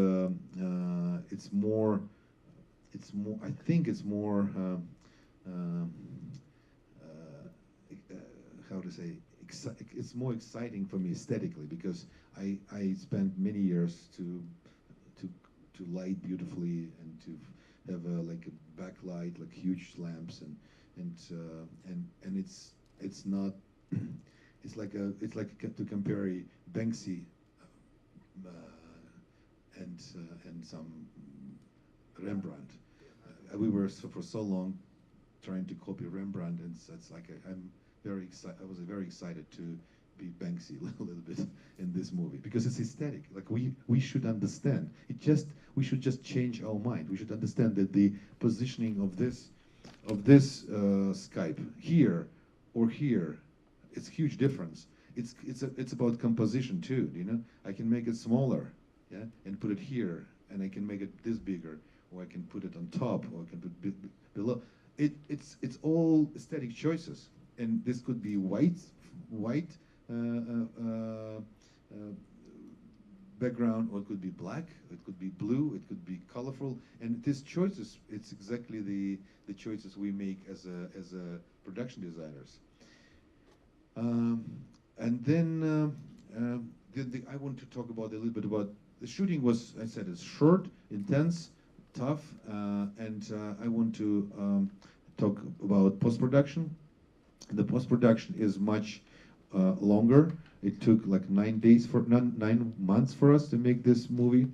more. I think it's more. How to say? It's more exciting for me aesthetically, because I spent many years to light beautifully and to have like a backlight, like huge lamps, and it's not it's like to compare Banksy and some Rembrandt. We were for so long trying to copy Rembrandt, and it's like I'm very excited. I was very excited to be Banksy a little bit in this movie, because it's aesthetic. Like we should understand. We should just change our mind. We should understand that the positioning of this Skype here or here, it's huge difference. It's about composition too. You know, I can make it smaller, yeah, and put it here, and I can make it this bigger, or I can put it on top, or I can put it below. It's all aesthetic choices. And this could be white background, or it could be black, it could be blue, it could be colorful. And these choices, it's exactly the choices we make as a production designers. And then I want to talk about a little bit about the shooting. Was, I said, it's short, intense, tough, and I want to talk about post-production. The post-production is much longer. It took like 9 months for us to make this movie,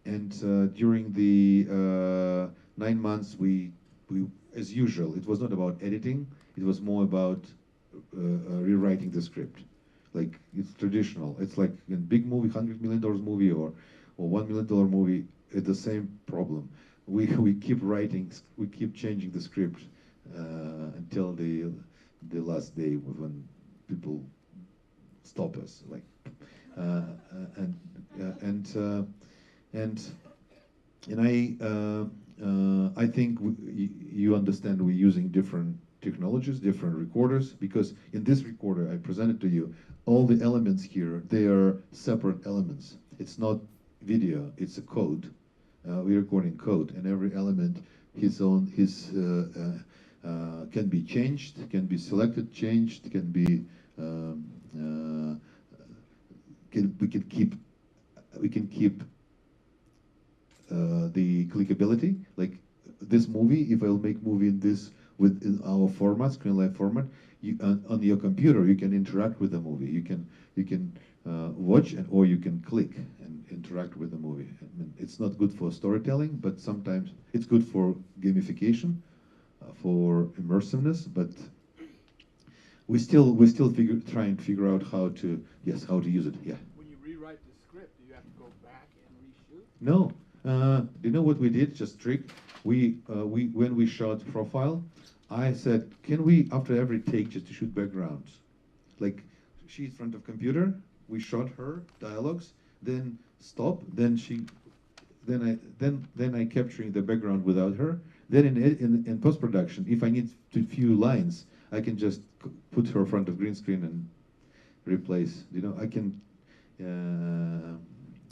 and during the 9 months, we, as usual, it was not about editing. It was more about rewriting the script. Like, it's traditional. It's like a big movie, $100 million movie, or $1 million movie. It's the same problem. We keep writing. We keep changing the script until the last day when people stop us, like, and I think you understand we're using different technologies, different recorders, because in this recorder I presented to you, all the elements here, they are separate elements. It's not video, it's a code. We're recording code, and every element can be changed, can be selected, changed, can be we can keep the clickability. Like this movie, if I'll make movie in our format, ScreenLive format, on your computer you can interact with the movie. You can watch, or you can click and interact with the movie. I mean, it's not good for storytelling, but sometimes it's good for gamification, for immersiveness. But we still trying to figure out how to use it. Yeah. When you rewrite the script, do you have to go back and reshoot? No. You know what we did? Just trick. When we shot Profile, I said, can we, after every take, just to shoot backgrounds? Like, she's in front of computer, we shot her dialogues, then stop, then then I capturing the background without her. Then in post production, if I need to few lines, I can just put her in front of green screen and replace. You know, I can.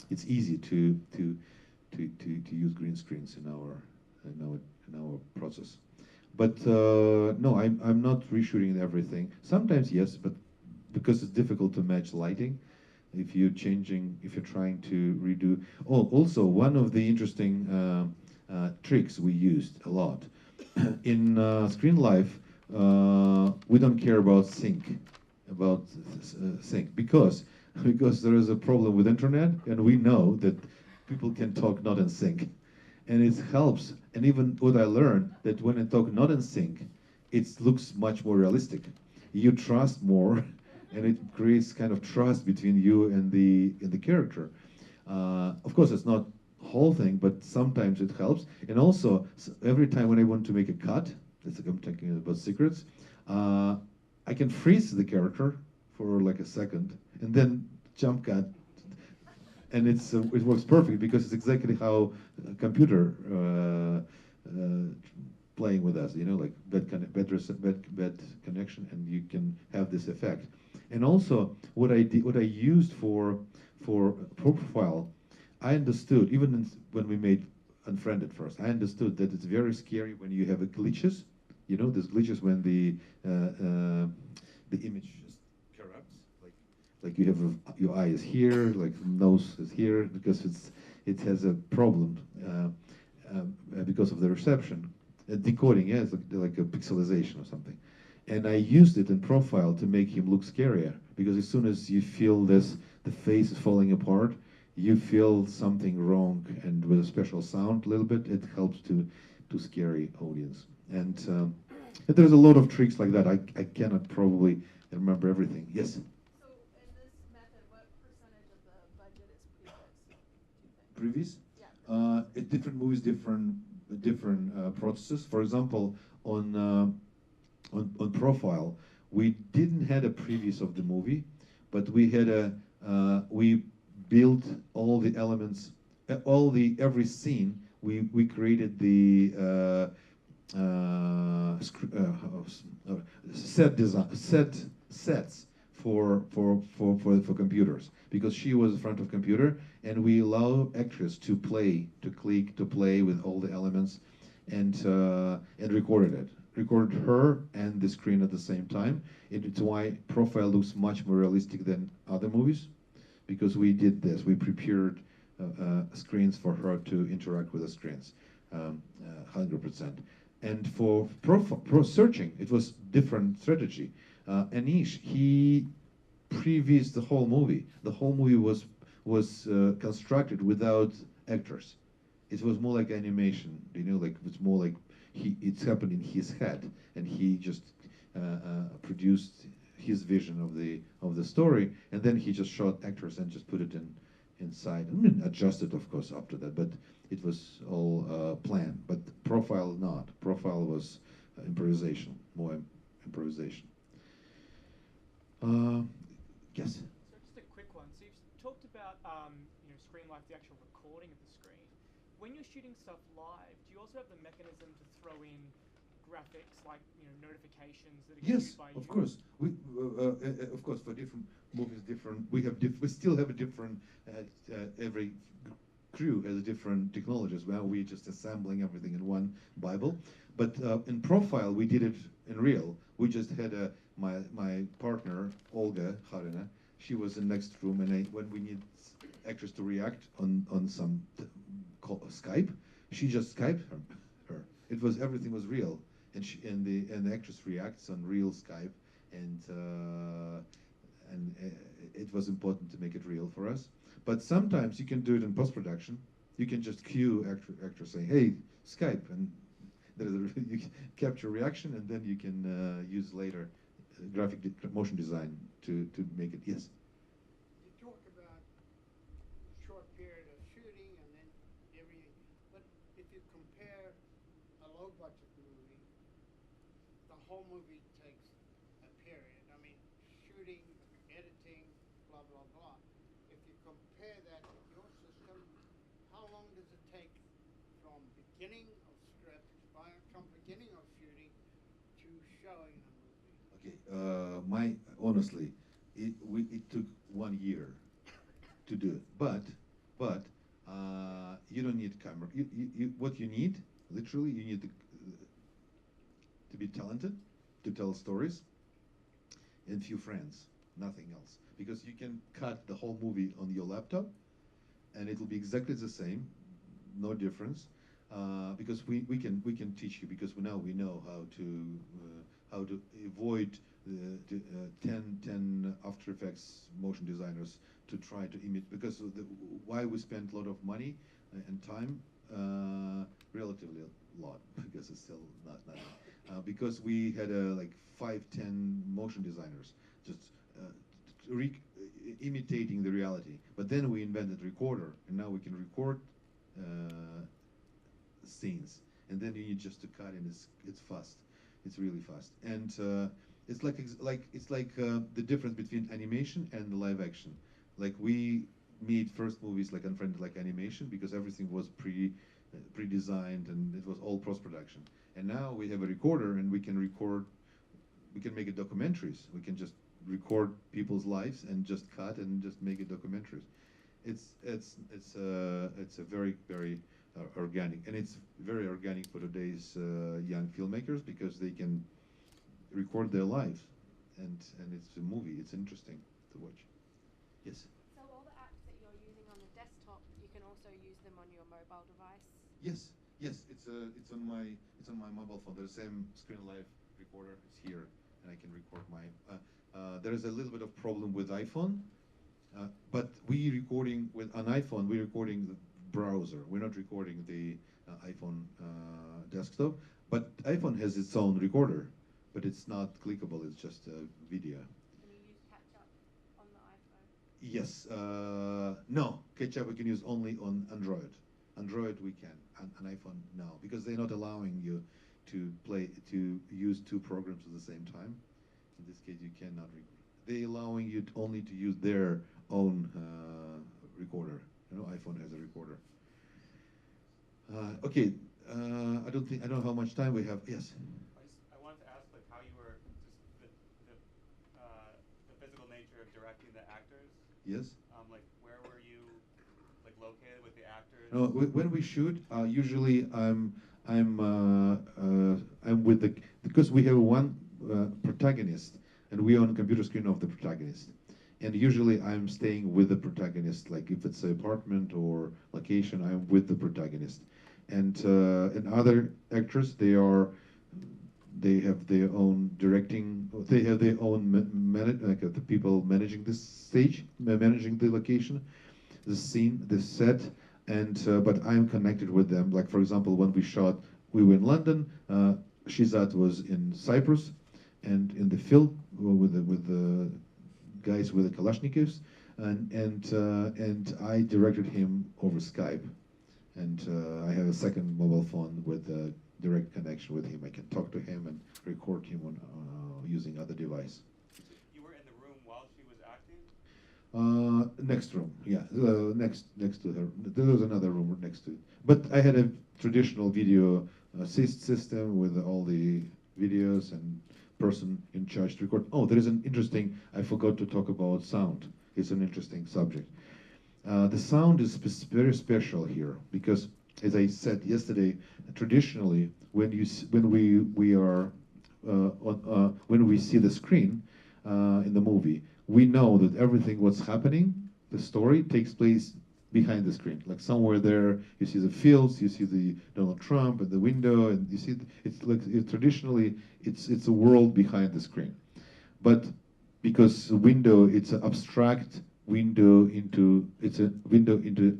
It's easy to use green screens in our process. But no, I'm not reshooting everything. Sometimes yes, but because it's difficult to match lighting. If you're trying to redo. Oh, also one of the interesting tricks we used a lot in Screen Life. We don't care about sync, because there is a problem with internet, and we know that people can talk not in sync, and it helps. And even what I learned, that when I talk not in sync, it looks much more realistic. You trust more, and it creates kind of trust between you and the character. Of course, it's not whole thing, but sometimes it helps. And also, every time when I want to make a cut, I'm talking about secrets, I can freeze the character for like a second, and then jump cut, and it works perfect because it's exactly how a computer playing with us, you know, like bad connection, and you can have this effect. And also, what I used for profile, I understood even when we made Unfriended first. I understood that it's very scary when you have glitches. You know, there's glitches when the image just corrupts, like you have your eye is here, like nose is here, because it has a problem because of the reception. Decoding, yeah, it's like a pixelization or something. And I used it in profile to make him look scarier, because as soon as you feel the face is falling apart, you feel something wrong, and with a special sound a little bit, it helps to scary audience. And there's a lot of tricks like that. I cannot probably remember everything. Yes? So in this method, what percentage of the budget is prefix, do you think? Previs? Yeah. Different movies, different processes. For example, on Profile, we didn't had a previs of the movie, but we had we built all the elements, every scene. We created the sets for computers, because she was in front of computer, and we allow actress to play with all the elements, and recorded her and the screen at the same time. It's why Profile looks much more realistic than other movies, because we did this. We prepared screens for her to interact with the screens, 100%. And for searching, it was different strategy. Anish, he previewed the whole movie. The whole movie was constructed without actors. It was more like animation, you know, like it's more like it's happened in his head, and he just produced his vision of the story, and then he just shot actors and just put it inside. I mean, adjusted, of course, after that, but it was all planned. But Profile not. Profile was improvisation, more improvisation. Yes. So just a quick one. So you've talked about Screen Life, the actual recording of the screen. When you're shooting stuff live, do you also have the mechanism to throw in graphics like notifications that are Yes, used by of you? course. We of course, for different movies, we still have a different. Every crew has a different technologies. Well, we're just assembling everything in one Bible. But in Profile, we did it in real. We just had my partner Olga Harina. She was in the next room, and when we need actors to react on some Skype, she just Skyped her. Everything was real, and the actress reacts on real Skype, and it was important to make it real for us. But sometimes you can do it in post production. You can just cue actors saying, "Hey, Skype," and you can capture reaction, and then you can use later graphic motion design to make it. Yes. You talk about a short period of shooting and then everything, but if you compare a low budget movie, the whole movie takes a period. I mean, shooting, editing, blah blah blah. If you compare that with your system, how long does it take beginning of script, from beginning of shooting to showing the movie? Okay, honestly, it took 1 year to do it, but you don't need camera. What you need, literally, you need to be talented, to tell stories, and few friends, nothing else. Because you can cut the whole movie on your laptop, and it will be exactly the same, no difference. Because we can teach you, because we know how to avoid the 10 After Effects motion designers to try to imitate, because why we spend a lot of money and time, relatively a lot, because it's still not because we had like 5-10 motion designers just imitating the reality. But then we invented recorder, and now we can record scenes, and then you need just to cut, and it's fast. It's really fast, and it's like the difference between animation and live action. Like we made first movies like Unfriended like animation because everything was pre-designed and it was all post-production. And now we have a recorder, and we can record. We can make it documentaries. We can just record people's lives and just cut and just make it documentaries. It's a very organic, and it's very organic for today's young filmmakers because they can record their lives, and it's a movie. It's interesting to watch. Yes. So all the apps that you're using on the desktop, you can also use them on your mobile device. Yes. It's on my mobile phone. The same Screen Live recorder is here, and I can record my. There is a little bit of problem with iPhone, but we recording with an iPhone. We're recording the browser. We're not recording the iPhone desktop. But iPhone has its own recorder, but it's not clickable. It's just a video. Can you use catch-up on the iPhone? Yes. No, catch-up we can use only on Android. Android we can. An iPhone no, because they're not allowing you to use 2 programs at the same time. In this case, you cannot record. They're allowing you only to use their own recorder. iPhone has a recorder. Okay, I don't know how much time we have. Yes. I wanted to ask like how you were just the physical nature of directing the actors. Yes. Like where were you like located with the actors? No, when we shoot, usually I'm with because we have one protagonist, and we on computer screen of the protagonist, and usually I'm staying with the protagonist. Like if it's an apartment or location, I'm with the protagonist, and other actors they have their own directing. They have their own the people managing this stage, managing the location, the scene, the set. And but I'm connected with them. Like for example, when we shot, we were in London. Shizat was in Cyprus, and in the field with the guys with the Kalashnikovs, and I directed him over Skype, and I have a second mobile phone with a direct connection with him. I can talk to him and record him on using other device. You were in the room while she was acting? Next room, yeah, next to her. There was another room next to it. But I had a traditional video assist system with all the videos and person in charge to record. Oh, there is an interesting, I forgot to talk about sound. It's an interesting subject. The sound is very special here because, as I said yesterday, traditionally when we see the screen in the movie, we know that everything what's happening, the story takes place behind the screen. Like somewhere there, you see the fields, you see the Donald Trump and the window, and you see it's like traditionally it's a world behind the screen. But because window, it's an abstract window into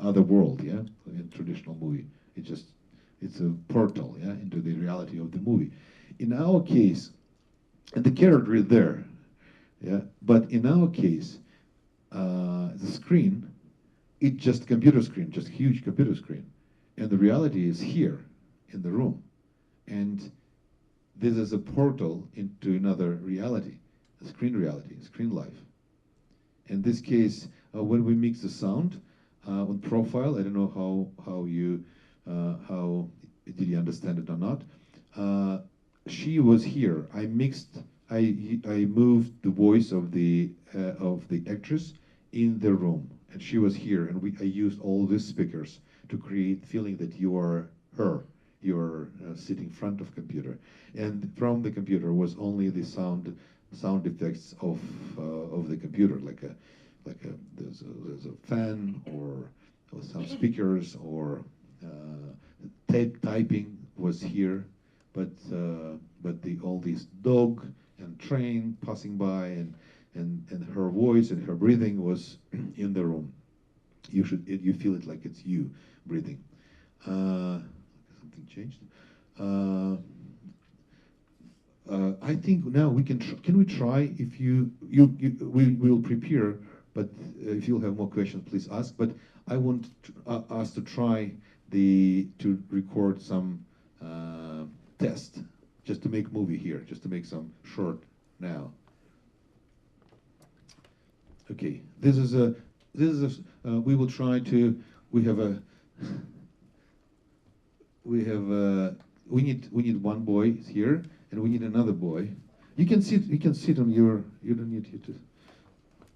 other world, yeah. In traditional movie, it's a portal, yeah, into the reality of the movie. In our case, and the character is there. Yeah, but in our case, the screen, it's just computer screen, just huge computer screen, and the reality is here, in the room, and this is a portal into another reality, a screen reality, screen life. In this case, when we mix the sound on profile, I don't know how did he understand it or not? She was here. I moved the voice of the actress in the room, and she was here, and I used all these speakers to create feeling that you are her. You are sitting in front of computer, and from the computer was only the sound effects of the computer, there's a fan or some speakers or typing was here, but all these dog and train passing by and her voice and her breathing was in the room. You feel it like it's you breathing. Something changed. I think now we can. Can we try? If we will prepare. But if you'll have more questions, please ask. But I want us to try to record some test, just to make movie here, just to make some short now. Okay, we will try to. We need one boy here, and we need another boy. You can sit on your. You don't need to.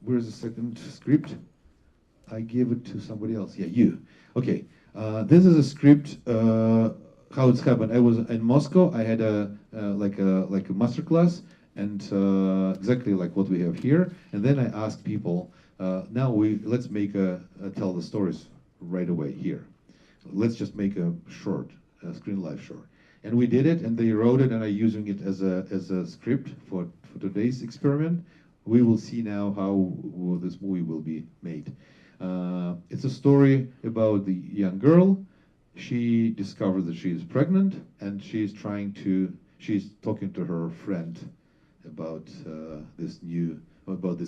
Where's the second script? I gave it to somebody else. Yeah, you. Okay. This is a script. How it's happened. I was in Moscow. I had a masterclass, and exactly like what we have here. And then I asked people. Now let's make tell the stories right away here. Let's just make a short, screen life short. And we did it, and they wrote it, and I'm using it as a script for today's experiment. We will see now how this movie will be made. It's a story about the young girl. She discovers that she is pregnant, and she's talking to her friend about this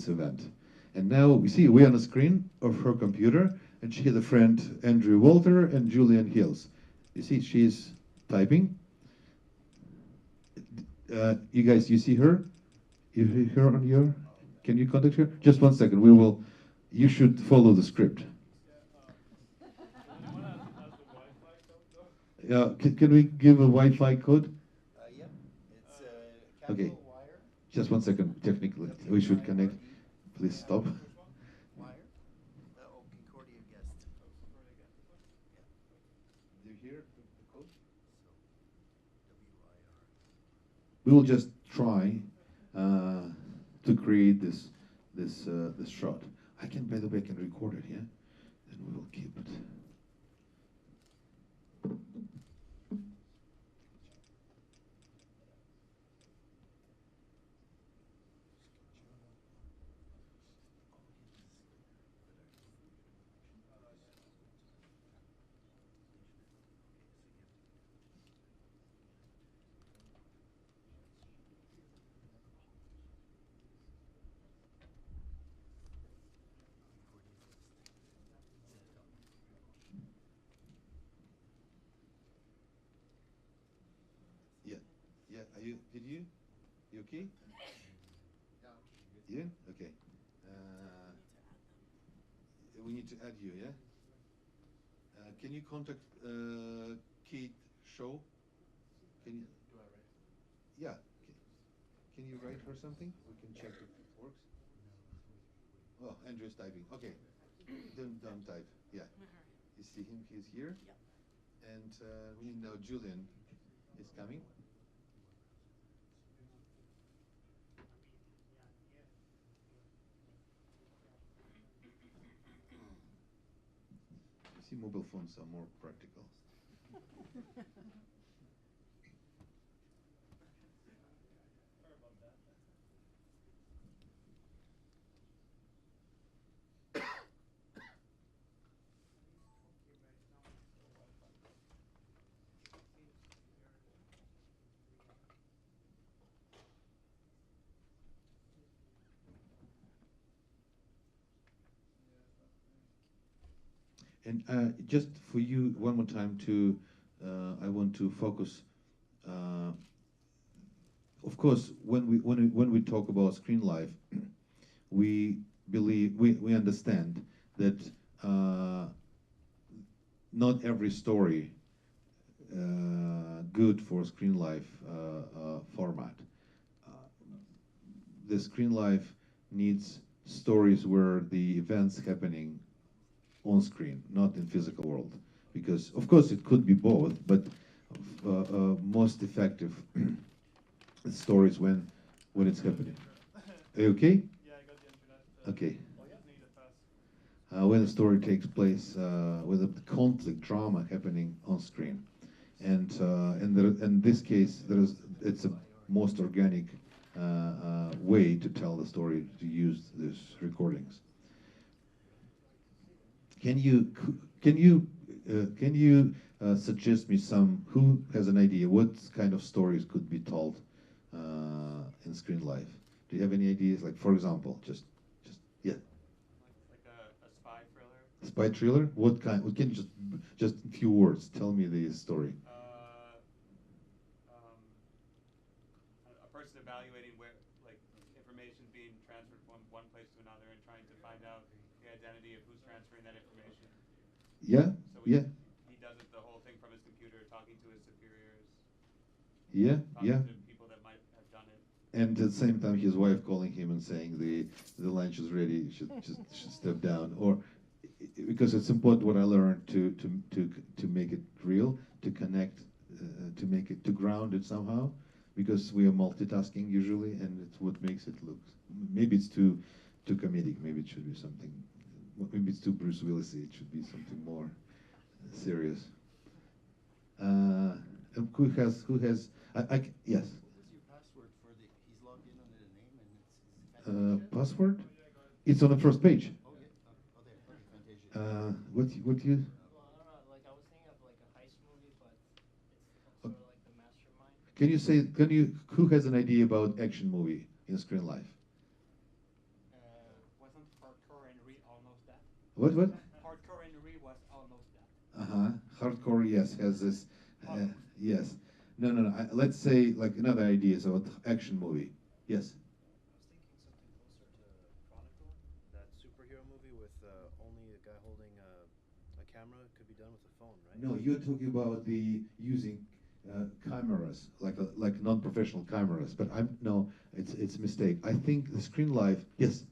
event. And now we see we're on the screen of her computer, and she has a friend, Andrew Walter and Julian Hills. You see, she's typing. You guys, you see her? You see her on your? Can you contact her? Just 1 second. You should follow the script. Can we give a Wi-Fi code? Yep. It's Okay. wire. Just 1 second. Technically, we should connect. Please stop. Wire. Concordia guest. Do you hear the code? We will just try to create this shot. By the way, I can record it, yeah? And we will keep it. Yeah, you okay? Yeah? Okay. We need to add you, yeah? Can you contact Kate Shaw? Can you? Do I write? Yeah. Can you write her something? We can check if it works. Oh, Andrew's typing. Okay. Don't type. Yeah. You see him? He's here. Yep. And we need now Julian is coming. See, mobile phones are more practical. And just for you, one more time, I want to focus. Of course, when we talk about screen life, we understand that not every story good for screen life format. The screen life needs stories where the events happening on screen, not in physical world, because of course it could be both, but most effective stories when it's happening. Are you okay? Yeah, I got the internet. Okay. I just need it fast. When the story takes place with a conflict drama happening on screen, and in this case it's a most organic way to tell the story, to use these recordings. Can you suggest me who has an idea what kind of stories could be told in screen life? Do you have any ideas? Like, for example, just yeah. Like a spy thriller. Spy thriller? What kind? We can just in few words tell me the story. A person evaluating where, like, information being transferred from one place to another and trying to find out the identity of who's transferring that information. Yeah. So yeah. He does it the whole thing from his computer, talking to his superiors. Yeah. Talking Yeah. to people that might have done it. And at the same time, his wife calling him and saying the lunch is ready. Should step down, or because it's important. What I learned to make it real, to connect, to make it, to ground it somehow, because we are multitasking usually, and it's what makes it look. Maybe it's too comedic. Maybe it should be something. Maybe it's too Bruce Willisy. It should be something more serious. And who has? Yes. Password? It's on the first page. What you? Well, I don't know. Like, I was thinking of like a heist movie, but it's sort of like the mastermind. Can you? Who has an idea about action movie in screen life? Wasn't Hardcore Henry almost that? What? Hardcore Henry was almost that. Hardcore, yes, has this. Yes. No. Let's say like another idea is about action movie. Yes. That superhero movie with only a guy holding a camera. Could be done with a phone, right? No, you're talking about the using cameras, like non-professional cameras. But it's a mistake. I think the screen life. Yes.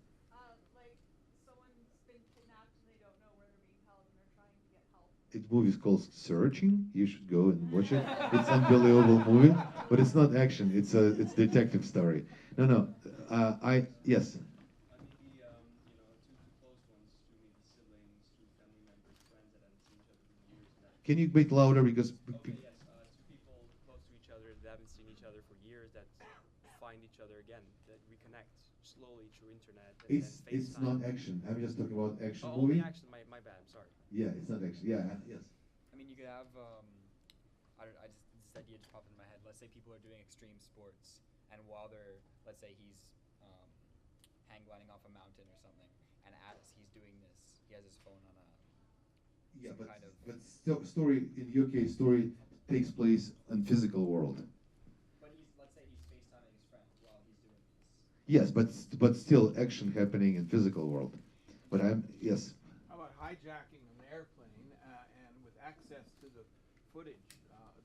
Like someone's been kidnapped and they don't know where they're being held and they're trying to get help. It movie's called Searching. You should go and watch it. It's an unbelievable movie, but it's not action. It's detective story. No. Yes. Can you make louder because? Okay, yes. Two people close to each other that haven't seen each other for years that find each other again, that reconnect slowly through internet. And It's not action. I'm just talking about action Only movie. action. My bad. I'm sorry. Yeah, it's not action. Yeah, yes. I mean, you could have, this idea just popped in my head. Let's say people are doing extreme sports, and while let's say he's hang gliding off a mountain or something, and as he's doing this, he has his phone on a. Yeah, but still, story in your case, story takes place in physical world. But let's say he's FaceTiming his friend while he's doing this. Yes, but still action happening in physical world. But yes. How about hijacking an airplane and with access to the footage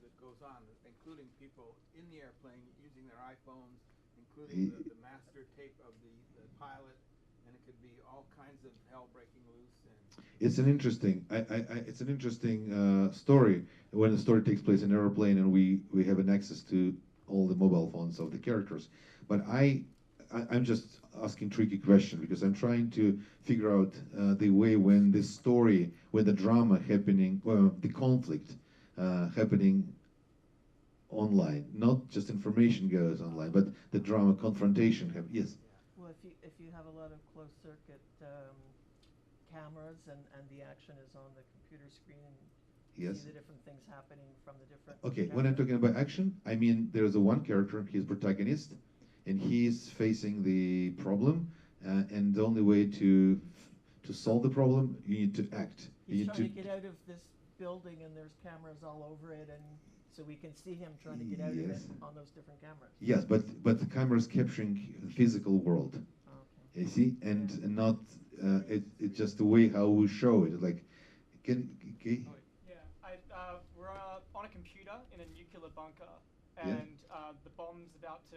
that goes on, including people in the airplane using their iPhones, including the master tape of the pilot, and it could be all kinds of hell breaking loose. It's an interesting. It's an interesting story when the story takes place in an airplane and we have an access to all the mobile phones of the characters. But I'm just asking tricky question because I'm trying to figure out the way when this story, when the drama happening, the conflict happening online, not just information goes online, but the drama confrontation. Yes. Well, if you have a lot of closed circuit cameras and the action is on the computer screen and you see the different things happening from the different. Okay, when I'm talking about action, I mean there's one character, he's protagonist, and he's facing the problem, and the only way to solve the problem, you need to act. He's trying to get out of this building, and there's cameras all over it, and so we can see him trying to get out of it on those different cameras. Yes, but the camera is capturing the physical world. Okay. You see, and not it's just the way how we show it. Like, Yeah, we're on a a computer in a nuclear bunker, Yeah. and the bomb's about to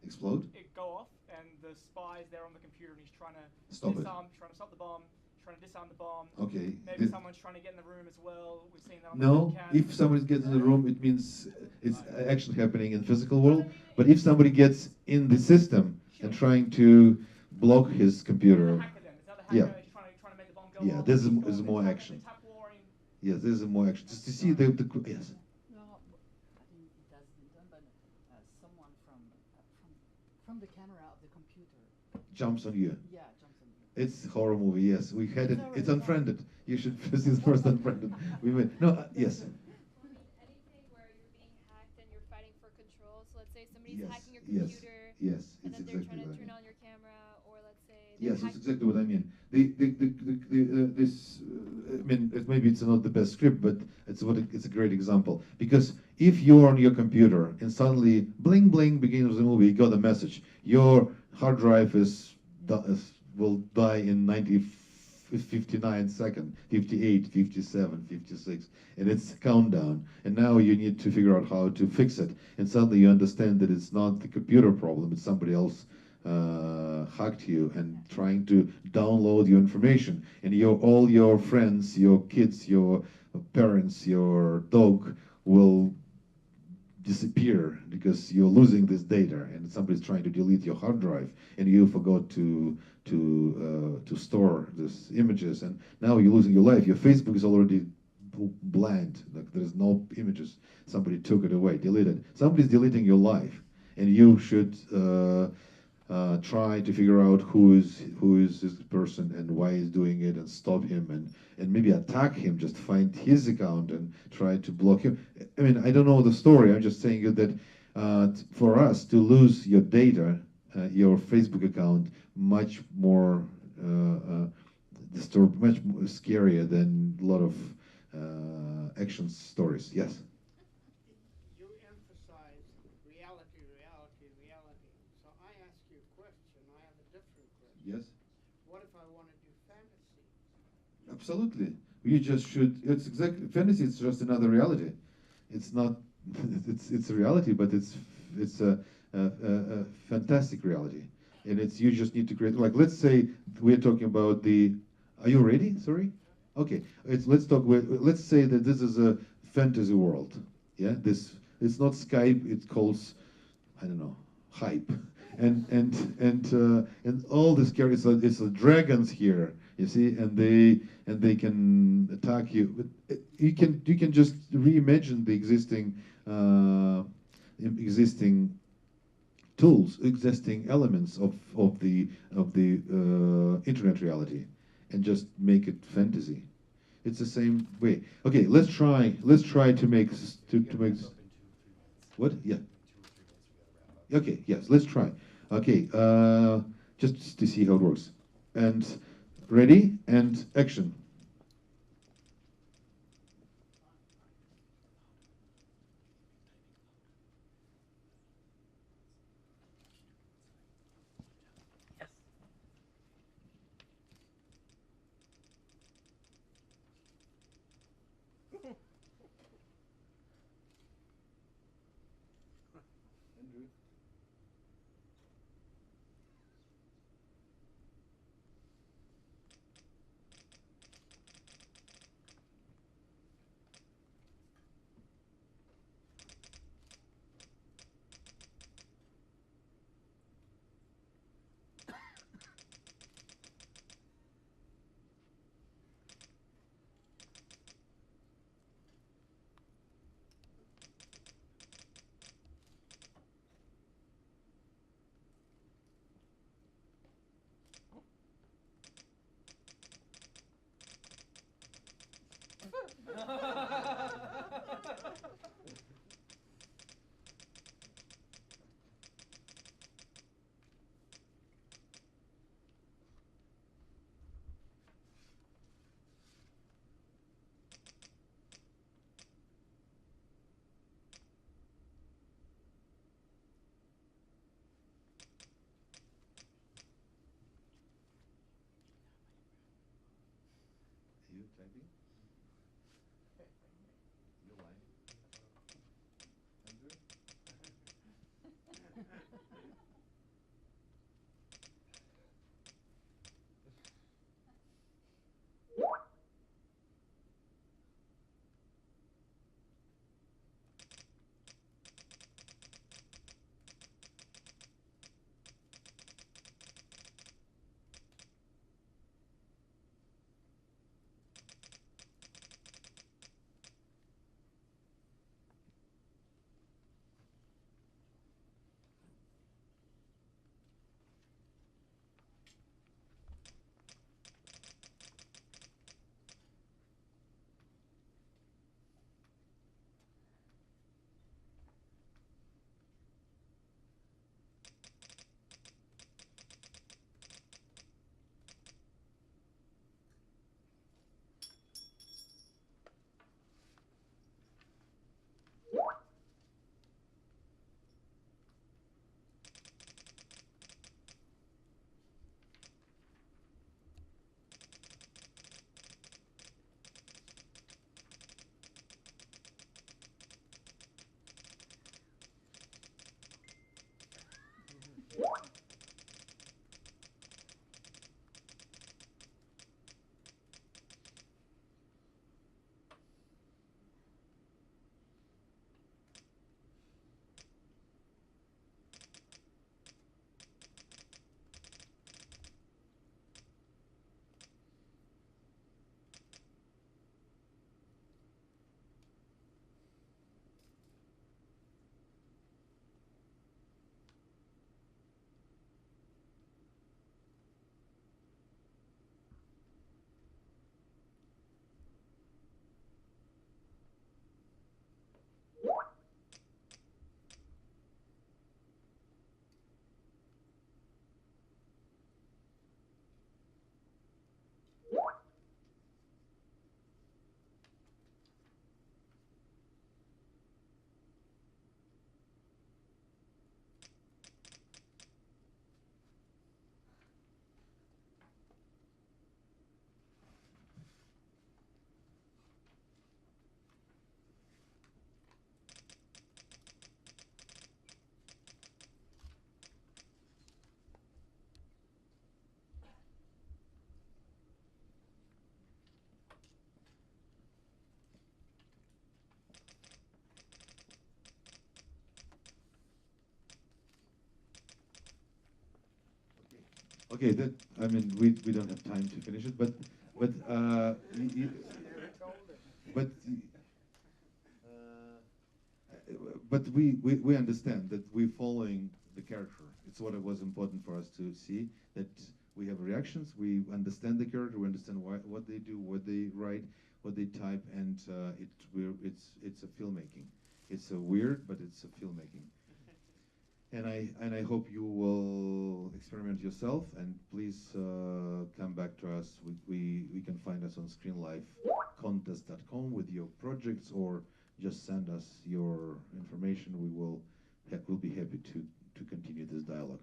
Explode? go off, and the spy's there on the computer, and he's trying to Stop it. trying to stop the bomb, trying to disarm the bomb. Okay. Maybe someone's trying to get in the room as well. We've seen that on the No, webcam. if somebody gets in the room, it means it's actually happening in physical world. But if somebody gets in the system and trying to block his computer, yeah, yeah, this is more action. Yes, this is more action. Just to see the yes. No, I think it has been done, but someone from the camera of the computer Jumps on you. Yeah, jumps on you. It's a horror movie. Yes, we had it. It's It's already unfriended. You should see the first unfriended. We went. No, yes. Anything where you're being hacked and you're fighting for control. So let's say somebody's Yes, hacking your yes, computer, yes, and it's then they're exactly trying to what I turn mean. on your camera, or let's say they're Yes, it's hacking. exactly what I mean. I mean, maybe it's not the best script, but it's a great example. Because if you're on your computer and suddenly, bling bling, beginning of the movie, you got a message. Your hard drive will die in 59 seconds, 58, 57, 56, and it's countdown. And now you need to figure out how to fix it. And suddenly you understand that it's not the computer problem, it's somebody else hacked you and trying to download your information, and all your friends, your kids, your parents, your dog will disappear because you're losing this data, and somebody's trying to delete your hard drive, and you forgot to store these images, and now you're losing your life. Your Facebook is already blank, like there's no images. Somebody took it away, deleted. Somebody's deleting your life, and you should try to figure out who is this person and why he's doing it, and stop him, and maybe attack him. Just find his account and try to block him. I mean, I don't know the story. I'm just saying that for us to lose your data, your Facebook account, much more much more scarier than a lot of action stories. Yes. You emphasize reality, reality, reality. So I ask you a question. I have a different question. Yes. What if I want to do fantasy? Absolutely. You just should. It's exactly fantasy. It's just another reality. It's not. It's a reality, but it's a fantastic reality, and you just need to create. Like, let's say we're talking about the. Are you ready? Sorry. Okay. Let's say that this is a fantasy world. Yeah. It's not Skype. It calls, I don't know, hype, and all this characters. It's the dragons here. You see, and they can attack you. But you can just reimagine the existing tools, existing elements of the internet reality, and just make it fantasy. It's the same way. Okay, let's try to make what? Yeah. Okay. Yes. Let's try. Okay. Just to see how it works. And ready and action. You typing? You're lying. Okay, that I mean we don't have time to finish it, but but but but we understand that we're following the character. It's what it was important for us to see, that we have reactions, we understand the character, we understand what they do, what they write, what they type, and it's a filmmaking. It's a weird, but it's a filmmaking. And I hope you will experiment yourself, and please come back to us. We can find us on screenlifecontest.com with your projects, or just send us your information. We'll be happy to continue this dialogue.